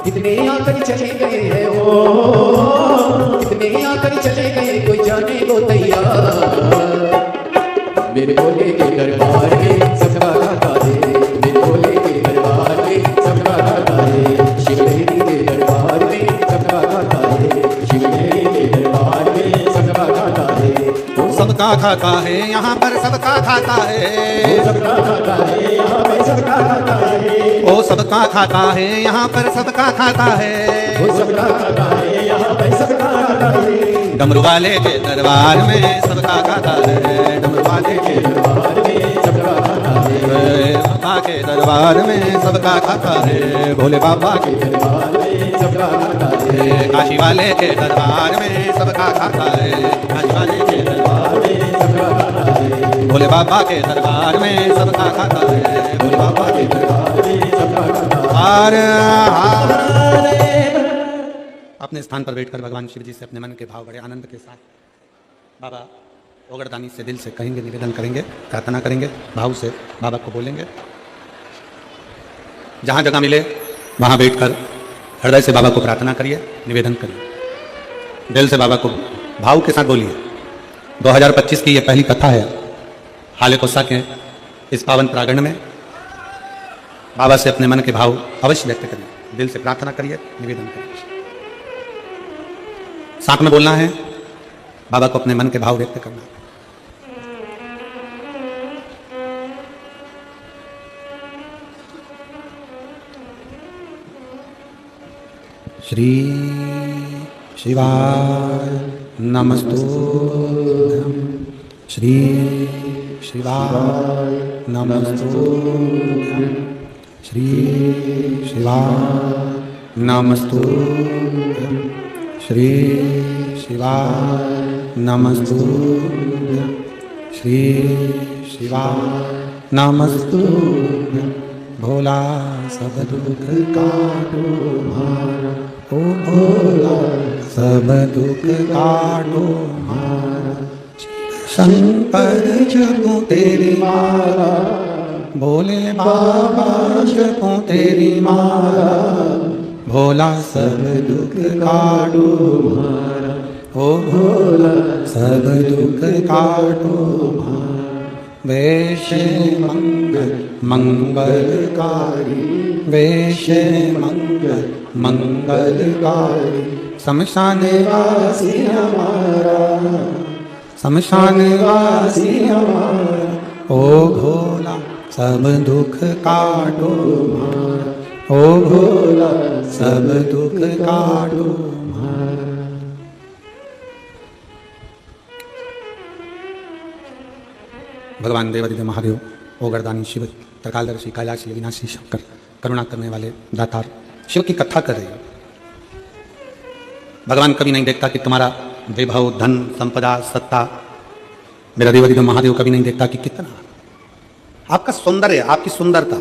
कितने आकर चले गए हैं वो, कितने आकर चले गए कोई जाने को तैयार। मेरे भोले के दरबार में सबका दाता है, मेरे भोले के दरबार में सबका दाता है, शिव लहरी के दरबार में सबका दाता है, शिव लहरी के दरबार में सबका दाता है। वो सबका खाता है यहाँ पर सबका खाता है, वो सबका खाता है यहाँ पर सबका खाता है, वो सबका खाता है यहाँ पर सबका खाता है, वो सबका खाता है यहाँ पर सबका खाता है। डमरू वाले के दरबार में सबका खाता है, डमरू वाले के दरबार में सबका खाता है, बाबा के दरबार में सबका खाता है, भोले बाबा के दरबार में सबका खाता है, काशी वाले के दरबार में सबका खाता है, काशी वाले के दरबार में सबका खाता भोले बाबा के दरबार में सबका खाता है, भोले बाबा के दरबार में सबका खाता है। अपने स्थान पर बैठकर भगवान शिव जी से अपने मन के भाव बड़े आनंद के साथ बाबा ओगरदानी से दिल से कहेंगे, निवेदन करेंगे, प्रार्थना करेंगे, भाव से बाबा को बोलेंगे। जहाँ जगह मिले वहाँ बैठकर हृदय से बाबा को प्रार्थना करिए, निवेदन करिए, दिल से बाबा को भाव के साथ बोलिए। 2025 की ये पहली कथा है हाले कोसा के इस पावन प्रांगण में। बाबा से अपने मन के भाव अवश्य व्यक्त करिए, दिल से प्रार्थना करिए, निवेदन करिए। साथ में बोलना है, बाबा को अपने मन के भाव व्यक्त करना है। श्री शिवाय नमस्तुभ्यं, श्री शिवाय नमस्तुभ्यं, श्री शिवाय नमस्तुभ्यं, श्री शिवाय नमस्तुभ्यं, श्री शिवाय नमस्तुभ्यं। भोला सब दुख काटो मारा, ओ भोला सब दुख काटो मारा, शंकर जपो तेरी माला, भोले बाबा जपो तेरी माला, भोला सब दुख काटो मारा, ओ भोला सब दुख काटो मारा। वैश्य मंगल मंगलकारी, वैश्य मंगल मंगलकारी, शमशान वासी हमारा, शमशान वासी हमारा, ओ भोला सब दुख काटो मारा, ओ भोला सब दुख काटो मारा। भगवान देवादिदेव महादेव, ओगरदानी शिव, त्रिकालदर्शी, कैलाशी, अविनाशी शंकर, करुणा करने वाले दातार शिव की कथा कर रही है। भगवान कभी नहीं देखता कि तुम्हारा वैभव, धन, संपदा, सत्ता। मेरा देवादिदेव महादेव कभी नहीं देखता कि कितना आपका सौंदर्य, आपकी सुंदरता,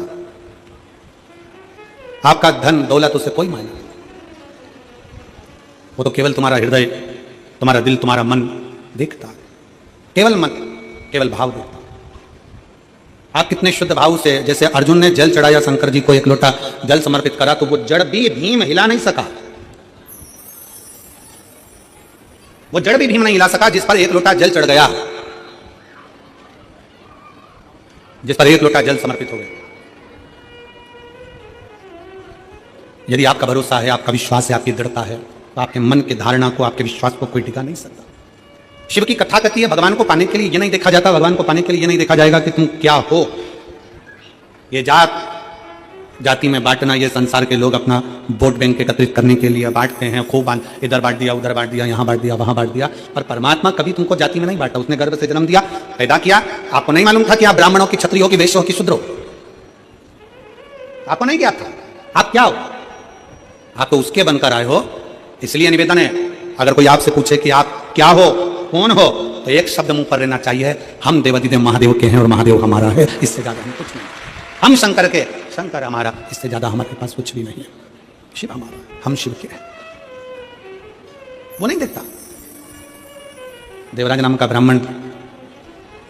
आपका धन दौलत, उससे कोई मायना नहीं। वो तो केवल तुम्हारा हृदय, तुम्हारा दिल, तुम्हारा मन देखता है। केवल मन, केवल भाव देखता। आप कितने शुद्ध भाव से, जैसे अर्जुन ने जल चढ़ाया शंकर जी को, एक लोटा जल समर्पित करा तो वो जड़ भी भीम हिला नहीं सका, वो जड़ भी भीम नहीं हिला सका जिस पर एक लोटा जल चढ़ गया, जिस पर एक लोटा जल समर्पित हो गया। यदि आपका भरोसा है, आपका विश्वास है, आपकी दृढ़ता है, तो आपके मन की धारणा को, आपके विश्वास को कोई टिका नहीं सकता। शिव की कथा कहती है भगवान को पाने के लिए ये नहीं देखा जाता, भगवान को पाने के लिए ये नहीं देखा जाएगा कि तुम क्या हो। ये जात जाति में बांटना, ये संसार के लोग अपना वोट बैंक एकत्रित करने के लिए बांटते हैं, खूब इधर बांट दिया, उधर बांट दिया, यहाँ बांट दिया, वहां बांट दिया। पर परमात्मा कभी तुमको जाति में नहीं बांटा, उसने गर्भ से जन्म दिया, पैदा किया। आपको नहीं मालूम था कि आप ब्राह्मणों की, क्षत्रियों की, वैश्यों की, शूद्रों, आपको नहीं क्या था। आप क्या हो? आप तो उसके बनकर आए हो। इसलिए निवेदन है, अगर कोई आपसे पूछे कि आप क्या हो, कौन हो, तो एक शब्द मुंह पर रहना चाहिए, हम देवादिदेव महादेव के हैं और महादेव हमारा है। इससे ज्यादा हम कुछ नहीं। हम शंकर के, शंकर हमारा, इससे ज्यादा हमारे पास कुछ भी नहीं है। शिव हमारा, हम शिव के हैं। वो नहीं देखता। देवराज नाम का ब्राह्मण,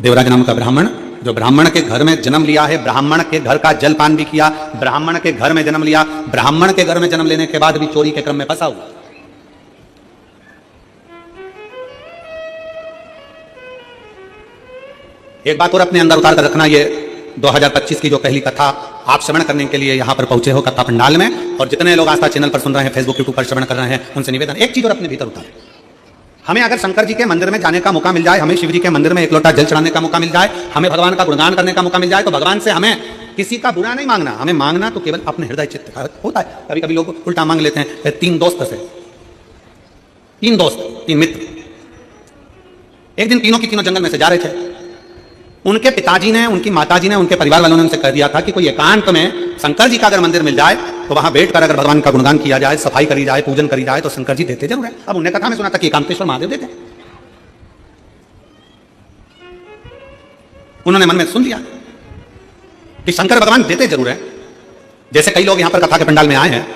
देवराज नाम का ब्राह्मण जो ब्राह्मण के घर में जन्म लिया है, ब्राह्मण के घर का जलपान भी किया, ब्राह्मण के घर में जन्म लिया, ब्राह्मण के घर में जन्म लेने के बाद भी चोरी के क्रम में फंसा हुआ। एक बात और अपने अंदर उतार कर रखना, ये 2025 की जो पहली कथा आप श्रवण करने के लिए यहाँ पर पहुंचे हो कथा पंडाल में, और जितने लोग आस्था चैनल पर सुन रहे हैं, फेसबुक यूट्यूब पर श्रवण कर रहे हैं, उनसे निवेदन, एक चीज और अपने भीतर उतारें। हमें अगर शंकर जी के मंदिर में जाने का मौका मिल जाए, हमें शिव जी के मंदिर में एक लोटा जल चढ़ाने का मौका मिल जाए, हमें भगवान का गुणगान करने का मौका मिल जाए, तो भगवान से हमें किसी का बुरा नहीं मांगना, हमें मांगना तो केवल अपने हृदय चित्त का होता है। कभी कभी लोग उल्टा मांग लेते हैं। तीन दोस्त से, तीन दोस्त, तीन मित्र, एक दिन तीनों की तीनों जंगल में से जा रहे थे। उनके पिताजी ने, उनकी माताजी ने, उनके परिवार वालों ने उनसे कह दिया था कि कोई एकांत में शंकर जी का अगर मंदिर मिल जाए तो वहां बैठकर अगर भगवान का गुणगान किया जाए, सफाई करी जाए, पूजन करी जाए, तो शंकर जी देते जरूर है। अब उन्हें कथा में सुना था कि एकांतेश्वर महादेव देते। उन्होंने मन में सुन लिया कि शंकर भगवान देते जरूर हैं। जैसे कई लोग यहां पर कथा के पंडाल में आए हैं,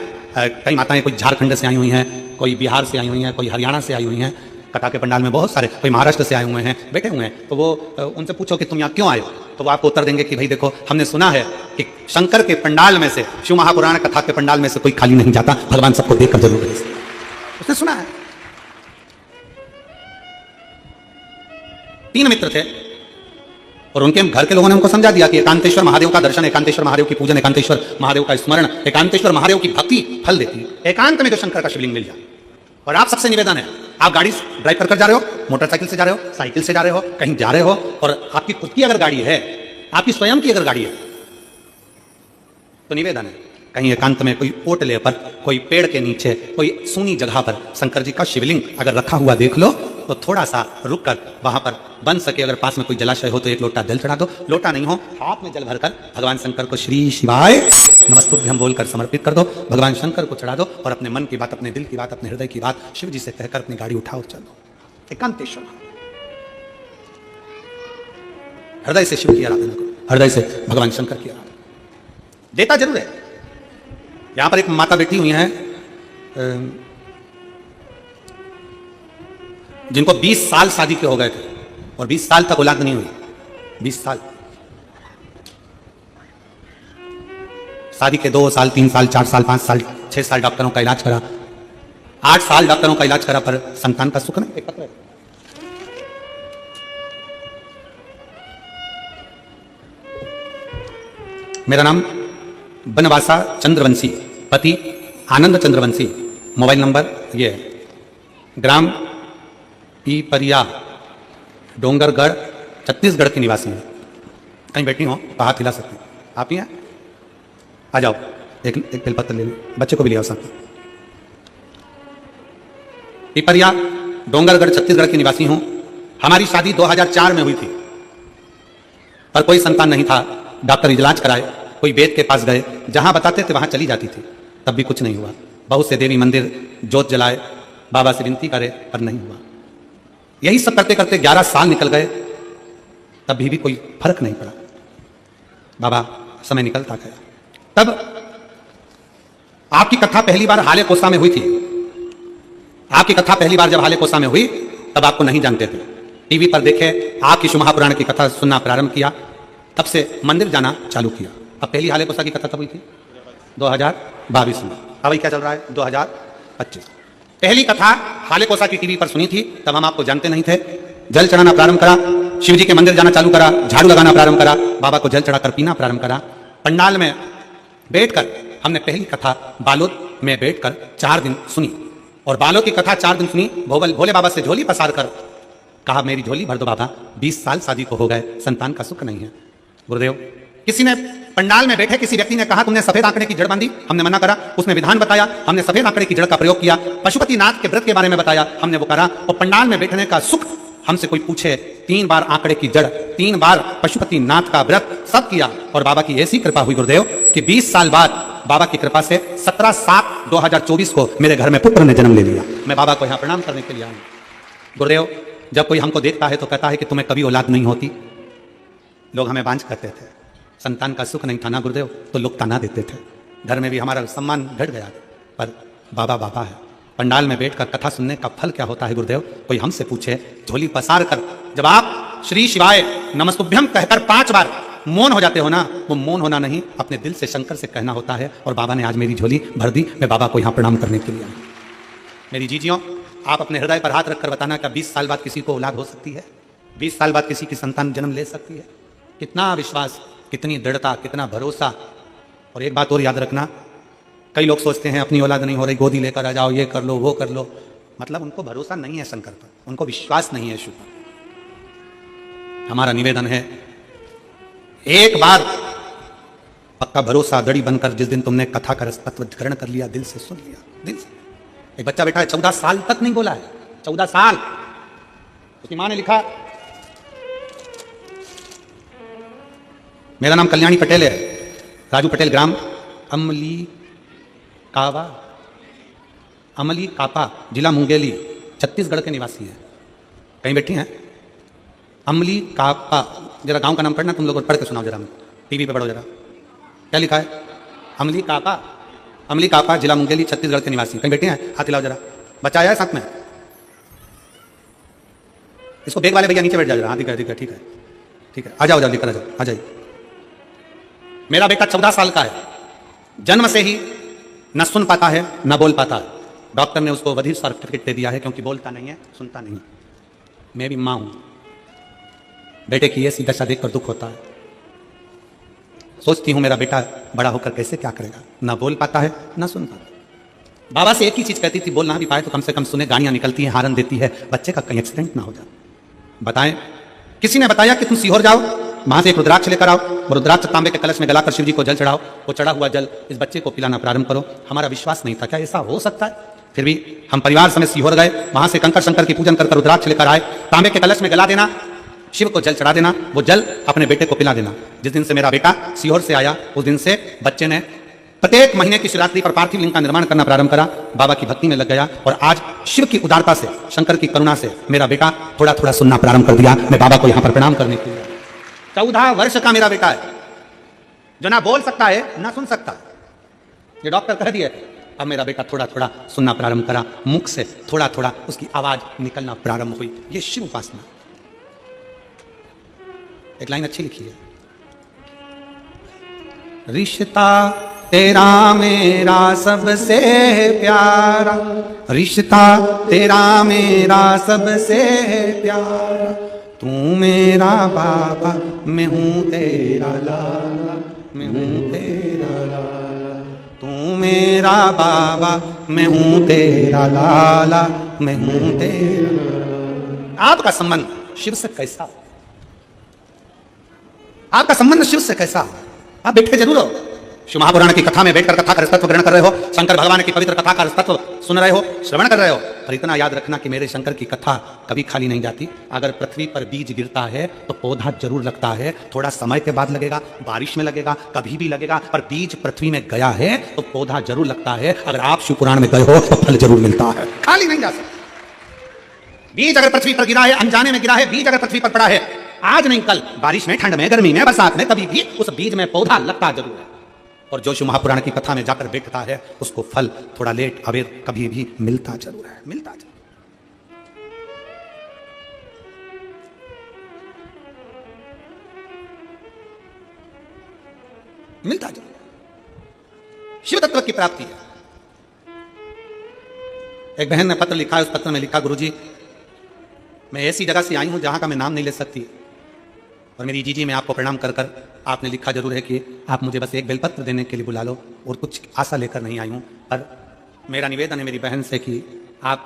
कई माताएं कोई झारखंड से आई हुई हैं, कोई बिहार से आई हुई हैं, कोई हरियाणा से आई हुई हैं, कथा के पंडाल में बहुत सारे, कोई महाराष्ट्र से आए हुए हैं, बैठे हुए हैं। तो वो उनसे पूछो कि तुम यहाँ क्यों आए हो, तो वो आपको उत्तर देंगे कि भाई देखो, हमने सुना है कि शंकर के पंडाल में से, शिव महापुराण कथा के पंडाल में से कोई खाली नहीं जाता, भगवान सबको देखकर जरूर भेजते। उसने सुना है। 3 मित्र थे और उनके घर के लोगों ने उनको समझा दिया कि एकांतेश्वर महादेव का दर्शन, एकांतेश्वर महादेव की पूजन, एकांतेश्वर महादेव का स्मरण, एकांतेश्वर महादेव की भक्ति फल देती है। एकांत में जो शंकर का शिवलिंग मिल जाए। और आप सबसे निवेदन है, आप गाड़ी ड्राइव कर जा रहे हो, मोटरसाइकिल से जा रहे हो, साइकिल से जा रहे हो, कहीं जा रहे हो, और आपकी खुद की अगर गाड़ी है, आपकी स्वयं की अगर गाड़ी है, तो निवेदन है कहीं एकांत में कोई ओटले पर, कोई पेड़ के नीचे, कोई सूनी जगह पर शंकर जी का शिवलिंग अगर रखा हुआ देख लो, तो थोड़ा सा रुक कर वहां पर बन सके, अगर पास में कोई जलाशय हो तो 1 लोटा जल चढ़ा दो, लोटा नहीं हो हाथ में जल भरकर भगवान शंकर को श्री शिवाय नमस्तुभ्यं बोलकर समर्पित कर दो, भगवान शंकर को चढ़ा दो और अपने मन की बात, अपने दिल की बात, अपने हृदय की बात शिव जी से कहकर अपनी गाड़ी उठाओ चलो। एकांतेश्वर हृदय से शिव की आराधना करो, हृदय से भगवान शंकर की आराधना। देता जरूर है। यहां पर एक माता बैठी हुई है जिनको 20 साल शादी के हो गए थे और 20 साल तक औलाद नहीं हुई। 20 साल शादी के 2 साल, 3 साल, 4 साल, 5 साल, 6 साल डॉक्टरों का इलाज करा, 8 साल डॉक्टरों का इलाज करा, पर संतान का सुख नहीं। एक पत्र है, मेरा नाम बनवासा चंद्रवंशी, पति आनंद चंद्रवंशी, मोबाइल नंबर ये है, ग्राम पीपरिया, डोंगरगढ़, छत्तीसगढ़ की निवासी है। कहीं बैठी हो तो हाथ हिला सकते हैं। आप ही हैं, आ जाओ, एक बेलपत्र ले लो, बच्चे को भी ले आओ साथ में। पीपरिया, डोंगरगढ़, छत्तीसगढ़ की निवासी हूं। हमारी शादी 2004 में हुई थी, पर कोई संतान नहीं था। डॉक्टर इलाज कराए, कोई वेद के पास गए, जहां बताते थे वहां चली जाती थी, तब भी कुछ नहीं हुआ। बहुत से देवी मंदिर जोत जलाए, बाबा से विनती करे, पर नहीं हुआ। यही सब करते करते 11 साल निकल गए, तब भी कोई फर्क नहीं पड़ा। बाबा समय निकलता गया। तब आपकी कथा पहली बार हाले कोसा में हुई थी। आपकी कथा पहली बार जब हाले कोसा में हुई, तब आपको नहीं जानते थे। टीवी पर देखे, आपकी शिव महापुराण की कथा सुनना प्रारंभ किया, तब से मंदिर जाना चालू किया। अब पहली हाले कोसा की कथा तब हुई थी 2022 में। अभी क्या चल रहा है? 2025। पहली कथा हाले कोसा की टीवी पर सुनी थी, तब हम आपको जानते नहीं थे। जल चढ़ाना प्रारंभ करा, शिव जी के मंदिर जाना चालू करा, झाड़ू लगाना प्रारंभ करा, बाबा को जल चढ़ाकर पीना प्रारंभ करा। पंडाल में बैठकर हमने पहली कथा बालोद में बैठकर 4 दिन सुनी, और बालोद की कथा 4 दिन सुनी। भोले बाबा से झोली पसार कर कहा, मेरी झोली भर दो बाबा, 20 साल शादी को हो गए, संतान का सुख नहीं है। गुरुदेव, किसी ने पंडाल में बैठे किसी व्यक्ति ने कहा तुमने सफेद आंकड़े की जड़ बांधी, हमने मना करा। उसने विधान बताया, हमने सफेद आंकड़े की जड़ का प्रयोग किया। पशुपतिनाथ के व्रत के बारे में बताया, हमने वो करा। और पंडाल में बैठने का सुख हमसे कोई पूछे, 3 बार आंकड़े की जड़, 3 बार पशुपतिनाथ का व्रत, सब किया। और बाबा की ऐसी कृपा हुई गुरुदेव कि 20 साल बाद बाबा की कृपा से 17/7/2024 को मेरे घर में पुत्र ने जन्म ले लिया। मैं बाबा को यहाँ प्रणाम करने के लिए आया। गुरुदेव, जब कोई हमको देखता है तो कहता है कि तुम्हें कभी औलाद नहीं होती। लोग हमें बांझ कहते थे, संतान का सुख नहीं था ना गुरुदेव, तो लोग ताना देते थे। घर में भी हमारा सम्मान घट गया, पर बाबा बाबा है। पंडाल में बैठकर कथा सुनने का फल क्या होता है गुरुदेव? कोई हमसे पूछे, झोली पसार कर जब आप श्री शिवाय नमस्तुभ्यम कहकर 5 बार मौन हो जाते हो ना, वो मौन होना नहीं, अपने दिल से शंकर से कहना होता है। और बाबा ने आज मेरी झोली भर दी, मैं बाबा को यहाँ प्रणाम करने के लिए आया। मेरी जीजियों, आप अपने हृदय पर हाथ रखकर बताना, क्या 20 साल बाद किसी को औलाद हो सकती है? 20 साल बाद किसी की संतान जन्म ले सकती है? कितना विश्वास, कितनी दृढ़ता, कितना भरोसा। और एक बात और याद रखना, कई लोग सोचते हैं अपनी औलाद नहीं हो रही, गोदी लेकर आ जाओ, ये कर लो, वो कर लो। मतलब उनको भरोसा नहीं है शंकर पर, उनको विश्वास नहीं है शिव पर। हमारा निवेदन है, एक बार पक्का भरोसा दड़ी बनकर, जिस दिन तुमने कथा का तत्व ग्रहण कर लिया, दिल से सुन लिया, दिल से। एक बच्चा बैठा है, 14 साल तक नहीं बोला है, 14 साल। उसकी मां ने लिखा, मेरा नाम कल्याणी पटेल है, राजू पटेल, ग्राम अमली कापा, जिला मुंगेली, छत्तीसगढ़ के निवासी हैं। कहीं बैठी हैं? अमली काका, जरा गांव का नाम पढ़ना तुम लोग, पढ़ के सुनाओ जरा, टीवी पे पढ़ो जरा, क्या लिखा है? अमली काका, अमली काका, जिला मुंगेली, छत्तीसगढ़ के निवासी। कहीं बैठे हैं? हाथ हिलाओ जरा, बच्चा आया है साथ में? इसको बेग वाले भैया नीचे बैठ जाओ जरा। हाँ ठीक है ठीक है ठीक है ठीक है, आ जाओ जल्दी, कर आ जाओ, आ जाइए। मेरा बेटा 14 साल का है, जन्म से ही न सुन पाता है न बोल पाता है। डॉक्टर ने उसको बधिर सर्टिफिकेट दे दिया है क्योंकि बोलता नहीं है, सुनता नहीं। मैं भी मां हूं, बेटे की ऐसी दशा देखकर दुख होता है। सोचती हूं मेरा बेटा बड़ा होकर कैसे क्या करेगा, ना बोल पाता है ना सुन पाता है। बाबा से एक ही चीज कहती थी, बोल ना भी पाए तो कम से कम सुने। गाड़ियां निकलती हैं, हारन देती है, बच्चे का कहीं एक्सीडेंट ना हो जाए। बताएं, किसी ने बताया कि तुम सीहोर जाओ, वहां से एक रुद्राक्ष लेकर आओ, वो रुद्राक्ष तांबे के कलश में गलाकर शिव जी को जल चढ़ाओ, वो चढ़ा हुआ जल इस बच्चे को पिलाना प्रारंभ करो। हमारा विश्वास नहीं था, क्या ऐसा हो सकता है? फिर भी हम परिवार समेत सीहोर गए, वहां से कंकर शंकर की पूजन कर रुद्राक्ष लेकर आए, तांबे के कलश में गला देना, शिव को जल चढ़ा देना, वो जल अपने बेटे को पिला देना। जिस दिन से मेरा बेटा सीहोर से आया, उस दिन से बच्चे ने प्रत्येक महीने की शिवरात्रि पर पार्थिव लिंग का निर्माण करना प्रारंभ करा, बाबा की भक्ति में लग गया, और आज शिव की उदारता से, शंकर की करुणा से मेरा बेटा थोड़ा थोड़ा सुनना प्रारंभ कर दिया। मैं बाबा को यहां पर प्रणाम करने के लिए, 14 वर्ष का मेरा बेटा है, जो ना बोल सकता है ना सुन सकता है। ये डॉक्टर कह दिए, अब मेरा बेटा थोड़ा थोड़ा सुनना प्रारंभ करा, मुख से थोड़ा थोड़ा उसकी आवाज निकलना प्रारंभ हुई। ये शिव उपासना। एक लाइन अच्छी लिखी है, रिश्ता तेरा मेरा सबसे प्यारा, रिश्ता तेरा मेरा सबसे प्यारा, तू मेरा बाबा मैं हूं तेरा लाला, मैं हूं तेरा लाला, तू मेरा बाबा मैं हूं तेरा लाला, मैं हूं तेरा। आपका संबंध शिव से कैसा? आपका संबंध शिव से कैसा? आप बैठे जरूर हो, शिव महापुराण की कथा में बैठकर कथा का रसतत्व ग्रहण कर रहे हो, शंकर भगवान की पवित्र कथा का रसतत्व सुन रहे हो, श्रवण कर रहे हो। पर इतना याद रखना कि मेरे शंकर की कथा कभी खाली नहीं जाती। अगर पृथ्वी पर बीज गिरता है तो पौधा जरूर लगता है, थोड़ा समय के बाद लगेगा, बारिश में लगेगा, कभी भी लगेगा, पर बीज पृथ्वी में गया है तो पौधा जरूर लगता है। अगर आप शिव पुराण में गए हो तो फल जरूर मिलता है, खाली नहीं जा सकता। बीज अगर पृथ्वी पर गिरा है, अनजाने में गिरा है, बीज अगर पृथ्वी पर पड़ा है, आज नहीं कल, बारिश में, ठंड में, गर्मी में, बरसात में, कभी भी उस बीज में पौधा लगता जरूर है। और जो शिव महापुराण की कथा में जाकर बैठता है उसको फल थोड़ा लेट अबेर कभी भी मिलता जरूर है, मिलता जरूर। मिलता जरूर। शिव तत्व की प्राप्ति है। एक बहन ने पत्र लिखा है, उस पत्र में लिखा, गुरुजी मैं ऐसी जगह से आई हूं जहां का मैं नाम नहीं ले सकती, और मेरी जीजी मैं आपको प्रणाम कर कर, आपने लिखा जरूर है कि आप मुझे बस एक बेलपत्र देने के लिए बुला लो, और कुछ आशा लेकर नहीं आई हूं। पर मेरा निवेदन है मेरी बहन से कि आप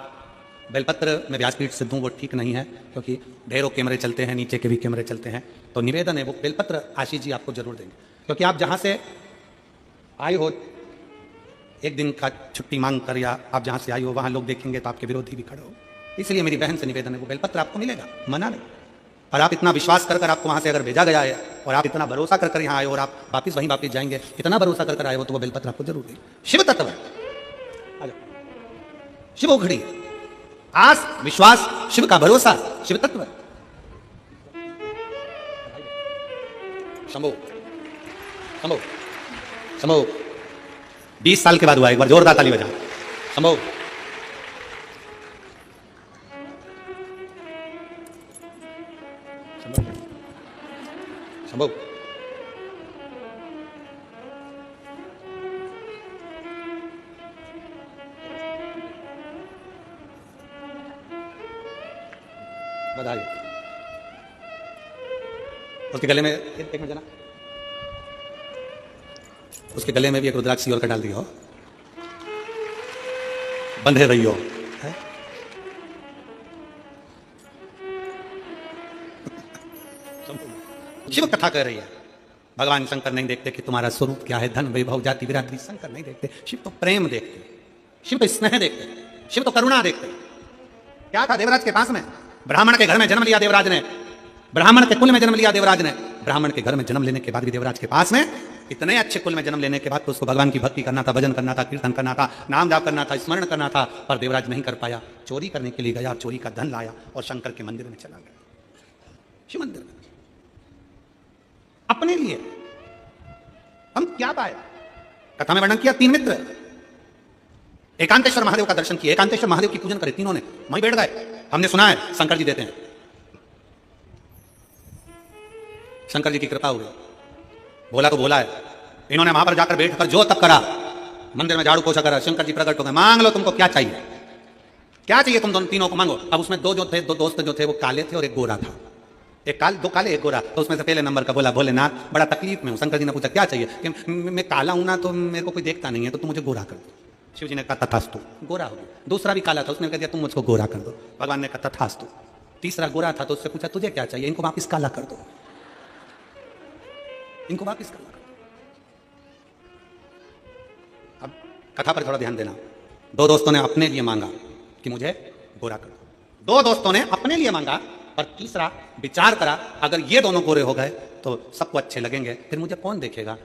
बेलपत्र में व्यासपीठ से दूं वो ठीक नहीं है, क्योंकि ढेरों कैमरे चलते हैं, नीचे के भी कैमरे चलते हैं। तो निवेदन है वो बेलपत्र आशीष जी आपको जरूर देंगे, क्योंकि आप जहां से आई हो, एक दिन का छुट्टी मांग कर, या आप जहां से आई हो वहां लोग देखेंगे तो आपके विरोधी भी खड़े हो। इसलिए मेरी बहन से निवेदन है वो बेलपत्र आपको मिलेगा, मना नहीं। और आप इतना विश्वास कर कर आपको वहां से अगर भेजा गया है, और आप इतना भरोसा कर कर यहाँ आए, और आप वापिस वहीं वापिस जाएंगे, इतना भरोसा कर कर आए हो, तो वो बेलपत्र आपको जरूर देंगे। शिव तत्व है, आ जाओ। शिव उखड़ी, आस विश्वास, शिव का भरोसा, शिव तत्व है। शंभो शंभो शंभो 20 साल के बाद हुआ, एक बार जोरदार ताली बजाओ। शंभो शंभो बधाई। उसके गले में एक मिनट जना, उसके गले में भी एक रुद्राक्ष और का डाल दिया हो, बंधे रही हो। शिव कथा कह रही है, भगवान शंकर नहीं देखते कि तुम्हारा स्वरूप क्या है, धन वैभव जाति बिरादरी, शंकर नहीं देखते। शिव तो प्रेम देखते, शिव तो स्नेह देखते, शिव तो करुणा देखते। क्या था देवराज के पास में? ब्राह्मण के घर में जन्म लिया देवराज ने, ब्राह्मण के कुल में जन्म लिया देवराज ने। ब्राह्मण के घर में जन्म लेने के बाद भी देवराज के पास में, इतने अच्छे कुल में जन्म लेने के बाद तो उसको भगवान की भक्ति करना था, भजन करना था, कीर्तन करना था, नाम जाप करना था, स्मरण करना था, पर देवराज नहीं कर पाया। चोरी करने के लिए गया, चोरी का धन लाया और शंकर के मंदिर में चला गया। शिव मंदिर में अपने लिए हम क्या पाए? कथा में वर्णन किया 3 मित्र एकांतेश्वर महादेव का दर्शन किए, एकांतेश्वर महादेव की पूजन करे, तीनों ने वहीं बैठ गए। हमने सुना है शंकर जी देते हैं, शंकर जी की कृपा हुई, बोला तो बोला है। इन्होंने वहां पर जाकर बैठकर जो तप करा, मंदिर में झाड़ू पोछा करा, शंकर जी प्रकट हो गए, मांग लो तुमको क्या चाहिए, क्या चाहिए तुम दोनों तीनों को मांगो। अब उसमें दो दोस्त जो थे वो काले थे और एक गोरा था, दो काले एक गोरा। तो उसमें से पहले नंबर का बोला, भोलेनाथ बड़ा तकलीफ में हूं। शंकर जी ने पूछा क्या चाहिए, कि मैं काला हूं ना तो मेरे को कोई देखता नहीं है, तो तुम मुझे गोरा कर दो। शिव जी ने कहा तथास्तु, गोरा हो गया। दूसरा भी काला था, उसने कह दिया तुम मुझको गोरा कर दो। भगवान ने कहा तथास्तु। तीसरा गोरा था तो उससे पूछा तुझे क्या चाहिए, इनको वापिस काला कर दो, इनको वापिस काला कर दो। अब कथा पर थोड़ा ध्यान देना। 2 दोस्तों ने अपने लिए मांगा कि मुझे गोरा कर दो, 2 दोस्तों ने अपने लिए मांगा, और तीसरा विचार करा अगर ये दोनों गोरे हो गए तो सबको अच्छे लगेंगे, फिर मुझे कौन देखेगा।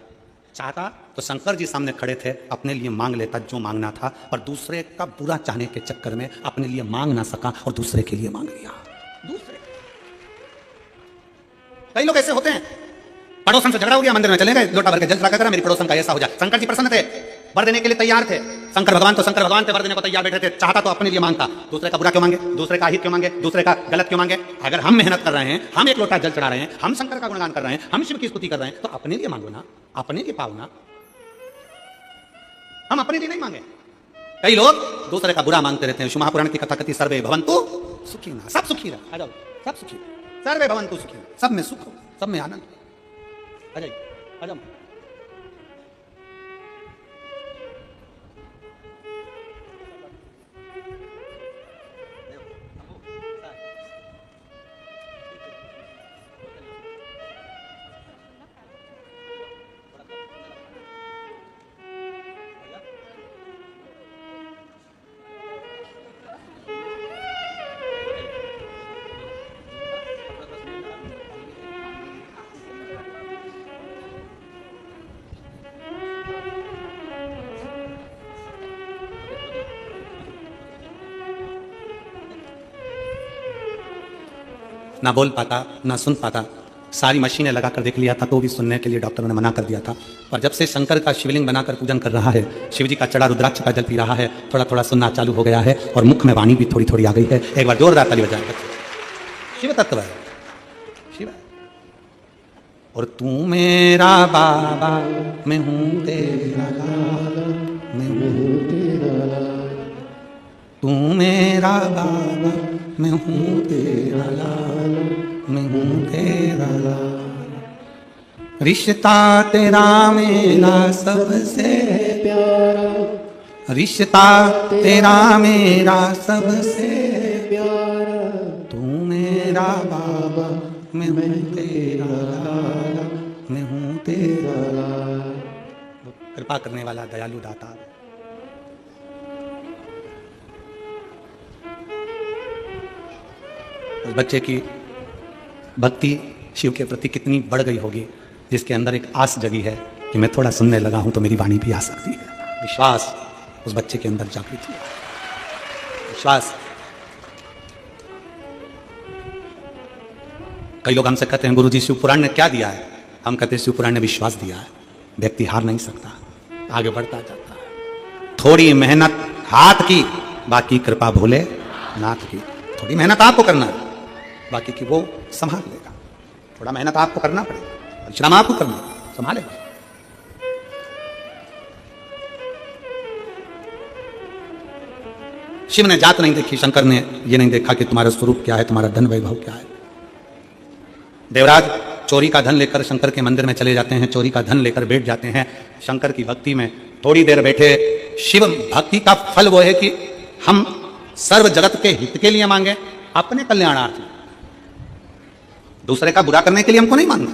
चाहता तो शंकर जी सामने खड़े थे, अपने लिए मांग लेता जो मांगना था, पर दूसरे का बुरा चाहने के चक्कर में अपने लिए मांग ना सका और दूसरे के लिए मांग लिया। दूसरे कई लोग ऐसे होते हैं, पड़ोसन से झगड़ा हो गया, मंदिर में चले गए, लोटा भर के जल चढ़ा कर मेरी पड़ोसन का ऐसा हो जाए। शंकर जी प्रसन्न थे, वर देने के लिए तैयार थे। शंकर भगवान थे, वर देने को तैयार बैठे थे। चाहता तो अपने लिए मांगता, दूसरे का बुरा क्यों मांगे, दूसरे का हित क्यों मांगे, दूसरे का गलत क्यों मांगे। अगर हम मेहनत कर रहे हैं, हम एक लोटा जल चढ़ा रहे हैं, हम शंकर का गुणगान कर रहे हैं, हम शिव की स्तुति कर रहे हैं, तो अपने लिए मांगो ना, अपने लिए पाओ ना, हम अपने लिए नहीं मांगे। कई लोग दूसरे का बुरा मांगते रहते हैं। शिव महापुराण की कथा कथी, सर्वे भवन्तु सुखिनः, सब सुखी रहे, आ जाओ सब सुखी, सर्वे भवन्तु सुखिनः, सब में सुख हो, सब में आनंद। आ जाइए, आ जाओ। ना बोल पाता, ना सुन पाता, सारी मशीनें लगाकर देख लिया था तो भी सुनने के लिए डॉक्टरों ने मना कर दिया था। और जब से शंकर का शिवलिंग बनाकर पूजन कर रहा है, शिव जी का चढ़ा रुद्राक्ष का जल पी रहा है, थोड़ा थोड़ा सुनना चालू हो गया है और मुख में वाणी भी थोड़ी थोड़ी आ गई है। एक बार जोरदार ताली बजाएं। शिव तत्व है, शिव है। और तू मेरा बाबा, मैं हूं तेरा लाला, मैं हूं तेरा लाला, तू मेरा बाबा, मैं हूं तेरा लाला, मैं हूं तेरा लाला। रिश्ता तेरा मेरा सबसे प्यारा, रिश्ता तेरा मेरा सबसे प्यारा, तू मेरा बाबा, मैं हूं तेरा लाला, मैं हूं तेरा लाला। कृपा करने वाला दयालु दाता। उस बच्चे की भक्ति शिव के प्रति कितनी बढ़ गई होगी, जिसके अंदर एक आस जगी है कि मैं थोड़ा सुनने लगा हूं तो मेरी वाणी भी आ सकती है। विश्वास उस बच्चे के अंदर जागृत हुआ, विश्वास। कई लोग हमसे कहते हैं गुरुजी शिव पुराण ने क्या दिया है, हम कहते हैं शिव पुराण ने विश्वास दिया है। व्यक्ति हार नहीं सकता, आगे बढ़ता जाता है। थोड़ी मेहनत हाथ की, बाकी कृपा भोले नाथ की। थोड़ी मेहनत आपको करना है, बाकी की वो संभाल लेगा। थोड़ा मेहनत आपको करना पड़ेगा, परिश्रम आपको करना, संभालेगा। शिव ने जात नहीं देखी, शंकर ने ये नहीं देखा कि तुम्हारा स्वरूप क्या है, तुम्हारा धन वैभव क्या है। देवराज चोरी का धन लेकर शंकर के मंदिर में चले जाते हैं, चोरी का धन लेकर बैठ जाते हैं शंकर की भक्ति में। थोड़ी देर बैठे, शिव भक्ति का फल वो है कि हम सर्व जगत के हित के लिए मांगे, अपने कल्याणार्थ। दूसरे का बुरा करने के लिए हमको नहीं मांगना।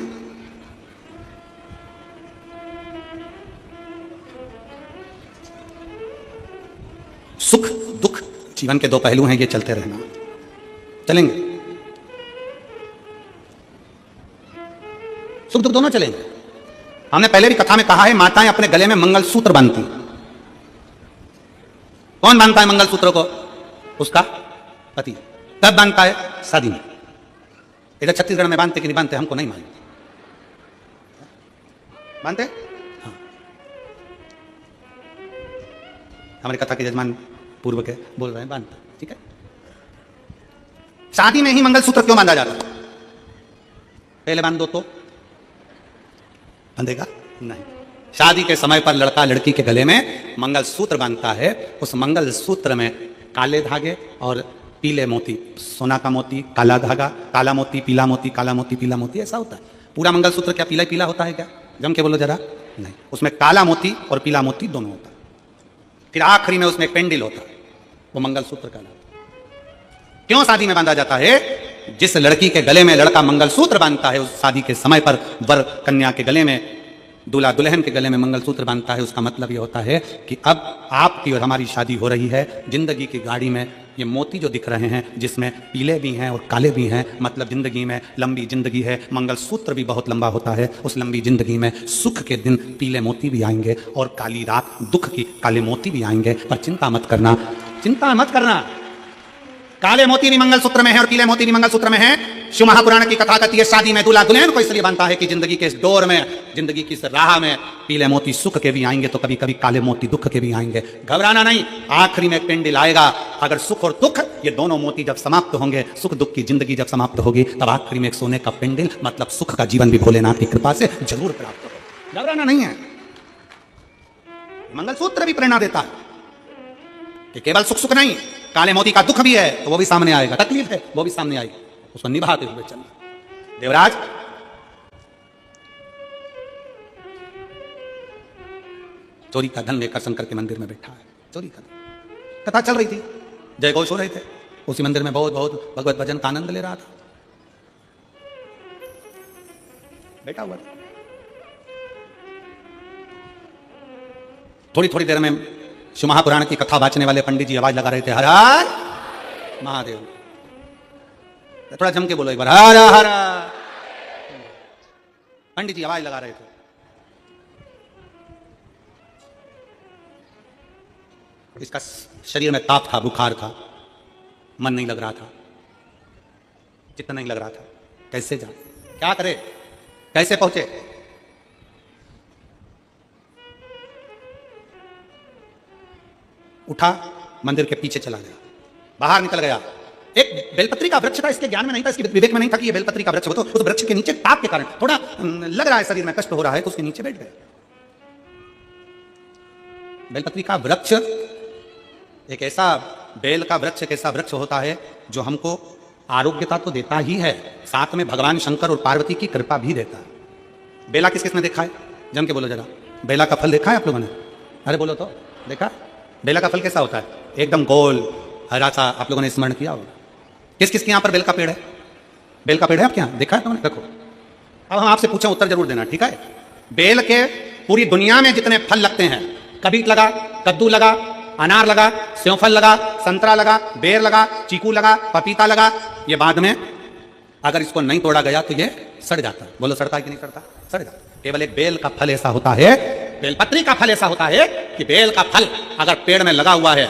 सुख दुख जीवन के 2 पहलू हैं, ये चलते रहना, चलेंगे। सुख दुख दोनों चलेंगे। हमने पहले भी कथा में कहा है, माताएं अपने गले में मंगलसूत्र बांधती। कौन बांधता है मंगलसूत्र को? उसका पति। कब बांधता है? शादी में। इधर छत्तीसगढ़ में बांधते कि नहीं बांधते हमको नहीं मालूम, बांधते? हाँ। हमारे कथा के जजमान पूर्व के बोल रहे हैं बांधते, ठीक है। शादी में ही मंगलसूत्र क्यों बांधा जाता है? पहले बांध दो तो बंधेगा नहीं। शादी के समय पर लड़का लड़की के गले में मंगलसूत्र बांधता है। उस मंगलसूत्र में काले धागे और पीले मोती, सोना का मोती, काला धागा, काला मोती, पीला मोती, काला मोती, पीला मोती, ऐसा होता है। पूरा मंगलसूत्र क्या पीला पीला होता है क्या? जम के बोलो जरा। नहीं, उसमें काला मोती और पीला मोती दोनों होता है। फिर आखिरी में उसमें एक पेंडिल होता है, वो मंगलसूत्र कहलाता है। क्यों शादी में बांधा जाता है? जिस लड़की के गले में लड़का मंगलसूत्र बांधता है, उस शादी के समय पर वर कन्या के गले में, दूल्हा दुल्हन के गले में मंगलसूत्र बांधता है, उसका मतलब यह होता है कि अब आपकी और हमारी शादी हो रही है। जिंदगी की गाड़ी में ये मोती जो दिख रहे हैं, जिसमें पीले भी हैं और काले भी हैं, मतलब जिंदगी में लंबी जिंदगी है। मंगलसूत्र भी बहुत लंबा होता है। उस लंबी जिंदगी में सुख के दिन पीले मोती भी आएंगे और काली रात दुख की काले मोती भी आएंगे। पर चिंता मत करना, चिंता मत करना, काले मोती भी मंगलसूत्र में है और पीले मोती भी मंगलसूत्र में है। शिव महापुराण की कथा कहती है शादी में दूल्हा दुल्हन को इसलिए बांधता है कि जिंदगी के इस दौर में, जिंदगी की इस राह में पीले मोती सुख के भी आएंगे तो कभी कभी काले मोती दुख के भी आएंगे। घबराना नहीं, आखिरी में एक पेंडिल आएगा। अगर सुख और दुख ये दोनों मोती जब समाप्त होंगे, सुख दुख की जिंदगी जब समाप्त होगी, तब आखिरी में एक सोने का पेंडिल मतलब सुख का जीवन भी भोलेनाथ की कृपा से जरूर प्राप्त होगा। घबराना नहीं है। मंगलसूत्र भी प्रेरणा देता है कि केवल सुख सुख नहीं, काले मोती का दुख भी है तो वो भी सामने आएगा, तकलीफ है वो भी सामने आएगी, उसको निभाते हुए चलना। देवराज चोरी का धन लेकर शंकर के मंदिर में बैठा है। चोरी का धन, कथा चल रही थी, जय घोष हो रहे थे, उसी मंदिर में बहुत बहुत भगवत भजन का आनंद ले रहा था, बैठा हुआ था। थोड़ी थोड़ी देर में शिव महापुराण की कथा बांचने वाले पंडित जी आवाज लगा रहे थे, हर हर महादेव। थोड़ा जम के बोलो एक बार, हर हर। पंडित जी आवाज लगा रहे थे। इसका शरीर में ताप था, बुखार था, मन नहीं लग रहा था, चित्त नहीं लग रहा था। कैसे जाए, क्या करे, कैसे पहुंचे? उठा, मंदिर के पीछे चला गया, बाहर निकल गया। एक बेलपत्री का वृक्ष था, इसके ज्ञान में नहीं था, इसके विवेक में नहीं था कि ये बेलपत्री का वृक्ष हो। तो उस वृक्ष के नीचे ताप के कारण थोड़ा लग रहा है, शरीर में कष्ट हो रहा है, तो उसके नीचे बैठ गए। बेलपत्री का वृक्ष एक ऐसा, बेल का वृक्ष एक ऐसा वृक्ष होता है जो हमको आरोग्यता तो देता ही है, साथ में भगवान शंकर और पार्वती की कृपा भी देता है। बेला किस किसने देखा है? जम के बोलो जरा। बेला का फल देखा है आप लोगों ने? अरे बोलो तो, देखा? बेला का फल कैसा होता है? एकदम गोल हरा सा। आप लोगों ने स्मरण किया होगा। किस किस के यहाँ पर बेल का पेड़ है? बेल का पेड़ है आपके यहाँ? देखा है तुमने? देखो, अब हम आपसे पूछें, उत्तर जरूर देना, ठीक है? बेल के पूरी दुनिया में जितने फल लगते हैं, कबीत लगा, कद्दू लगा, अनार लगा, सेवफल लगा, संतरा लगा, बेर लगा, चीकू लगा, पपीता लगा, ये बाद में अगर इसको नहीं तोड़ा गया तो ये सड़ जाता है। बोलो सड़ता है कि नहीं सड़ता? सड़ जाता। केवल एक बेल का फल ऐसा होता है, बेलपत्री का फल ऐसा होता है कि बेल का फल अगर पेड़ में लगा हुआ है,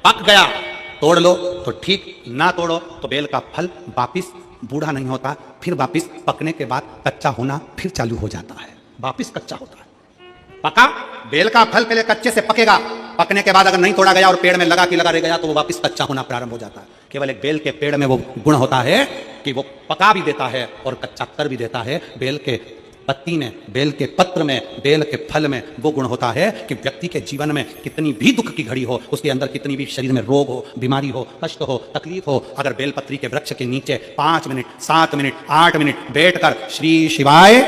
पक गया, तोड़ लो तो ठीक, ना तोड़ो तो बेल का फल वापिस बूढ़ा नहीं होता, फिर वापिस पकने के बाद कच्चा होना फिर चालू हो जाता है, वापिस कच्चा होता है। पका बेल का फल पहले कच्चे से पकेगा, पकने के बाद अगर नहीं तोड़ा गया और पेड़ में लगा कि लगा रह गया तो वो वापिस कच्चा होना प्रारंभ हो जाता है। केवल एक बेल के पेड़ में वो गुण होता है कि वो पका भी देता है और कच्चा कर भी देता है। बेल के पत्ती में, बेल के पत्र में, बेल के फल में वो गुण होता है कि व्यक्ति के जीवन में कितनी भी दुख की घड़ी हो, उसके अंदर कितनी भी शरीर में रोग हो, बीमारी हो, कष्ट हो, तकलीफ हो, अगर बेलपत्री के वृक्ष के नीचे 5 मिनट, 7 मिनट, 8 मिनट बैठकर श्री शिवाय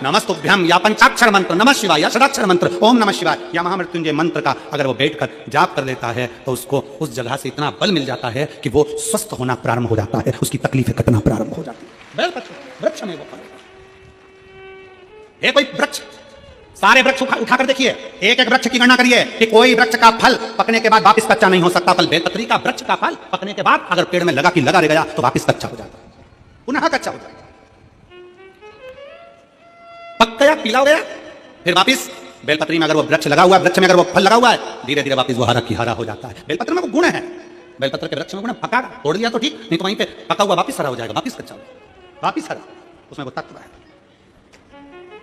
नमस्तुभ्यम या पंचाक्षर मंत्र नमः शिवाय या षडाक्षर मंत्र ओम नमः शिवाय या महामृत्युंजय मंत्र का अगर वो बैठकर जाप कर लेता है तो उसको उस जगह से इतना बल मिल जाता है कि वो स्वस्थ होना प्रारंभ हो जाता है, उसकी तकलीफें कटना प्रारंभ हो जाती है। बेलपत्र वृक्ष में वो फल है। कोई वृक्ष, सारे वृक्ष उठाकर देखिए, एक एक वृक्ष की गणना करिए कि कोई वृक्ष का फल पकने के बाद वापिस कच्चा नहीं हो सकता। फल बेलपत्री का वृक्ष का फल पकने के बाद अगर पेड़ में लगा कि लगा रह गया तो वापिस कच्चा हो जाता है, पुनः कच्चा हो जाता है। पक गया, पीला हो गया, फिर वापिस बेलपत्री में अगर वो वृक्ष लगा हुआ है, वृक्ष में अगर वो फल लगा हुआ है, धीरे धीरे वापिस वो हरा की हरा हो जाता है। बेलपत्र में वो गुण है, बेलपत्र के वृक्ष में गुण है। पका तोड़ दिया तो ठीक, नहीं तो वहीं पे पका हुआ वापिस हरा हो जाएगा, वापिस कच्चा हो जाएगा। वापिस हरा, उसमें वो तत्व है।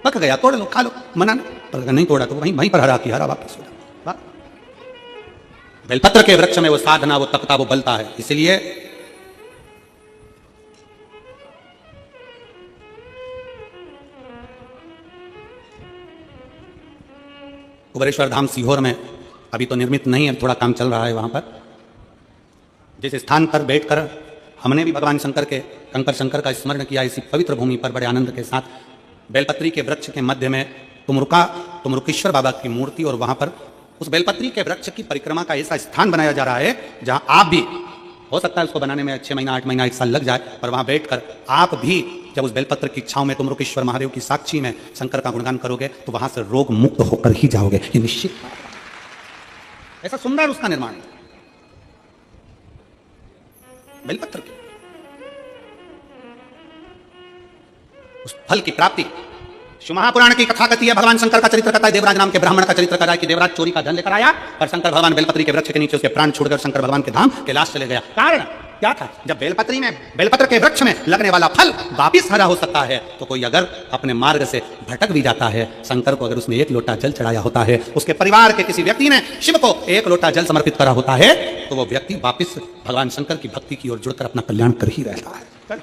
पक गया, तोड़ लो, खा लो, मना नहीं, पर अगर नहीं तोड़ा तो वहीं वहीं पर हरा की हरा वापिस हो जाता। बेलपत्र के वृक्ष में वो साधना, वो तपता, वो बलता है। इसलिए कुबेरेश्वर धाम सीहोर में अभी तो निर्मित नहीं है, थोड़ा काम चल रहा है वहां पर। जिस स्थान पर बैठकर हमने भी भगवान शंकर के कंकर शंकर का स्मरण किया, इसी पवित्र भूमि पर बड़े आनंद के साथ, बेलपत्री के वृक्ष के मध्य में तुमरुकेश्वर बाबा की मूर्ति, और वहां पर उस बेलपत्री के वृक्ष की परिक्रमा का ऐसा स्थान बनाया जा रहा है जहां आप भी, हो सकता है उसको बनाने में 6 महीना 8 महीना 1 साल लग जाए, पर वहां बैठकर आप भी जब उस बेलपत्र की छांव में तुमरुकेश्वर महादेव की साक्षी में शंकर का गुणगान करोगे तो वहां से रोग मुक्त होकर ही जाओगे, ये निश्चित बात है। ऐसा सुंदर उसका निर्माण है बेलपत्र के, उस फल की प्राप्ति। शिव महापुराण की कथा कहती है, भगवान शंकर का चरित्र कहता है, देवराज नाम के ब्राह्मण का चरित्र कहता है कि देवराज चोरी का धन लेकर आया और शंकर भगवान बेलपत्री के वृक्ष के नीचे उसके प्राण छोड़कर शंकर भगवान के धाम कैलाश चले गया। कारण क्या था? जब बेलपत्र के वृक्ष में लगने वाला फल वापिस हरा हो सकता है, तो कोई अगर अपने मार्ग से भटक भी जाता है, शंकर को अगर उसने 1 लोटा जल चढ़ाया होता है, उसके परिवार के किसी व्यक्ति ने शिव को 1 लोटा जल समर्पित करा होता है, तो वो व्यक्ति वापिस भगवान शंकर की भक्ति की ओर जुड़कर अपना कल्याण कर ही रहता है।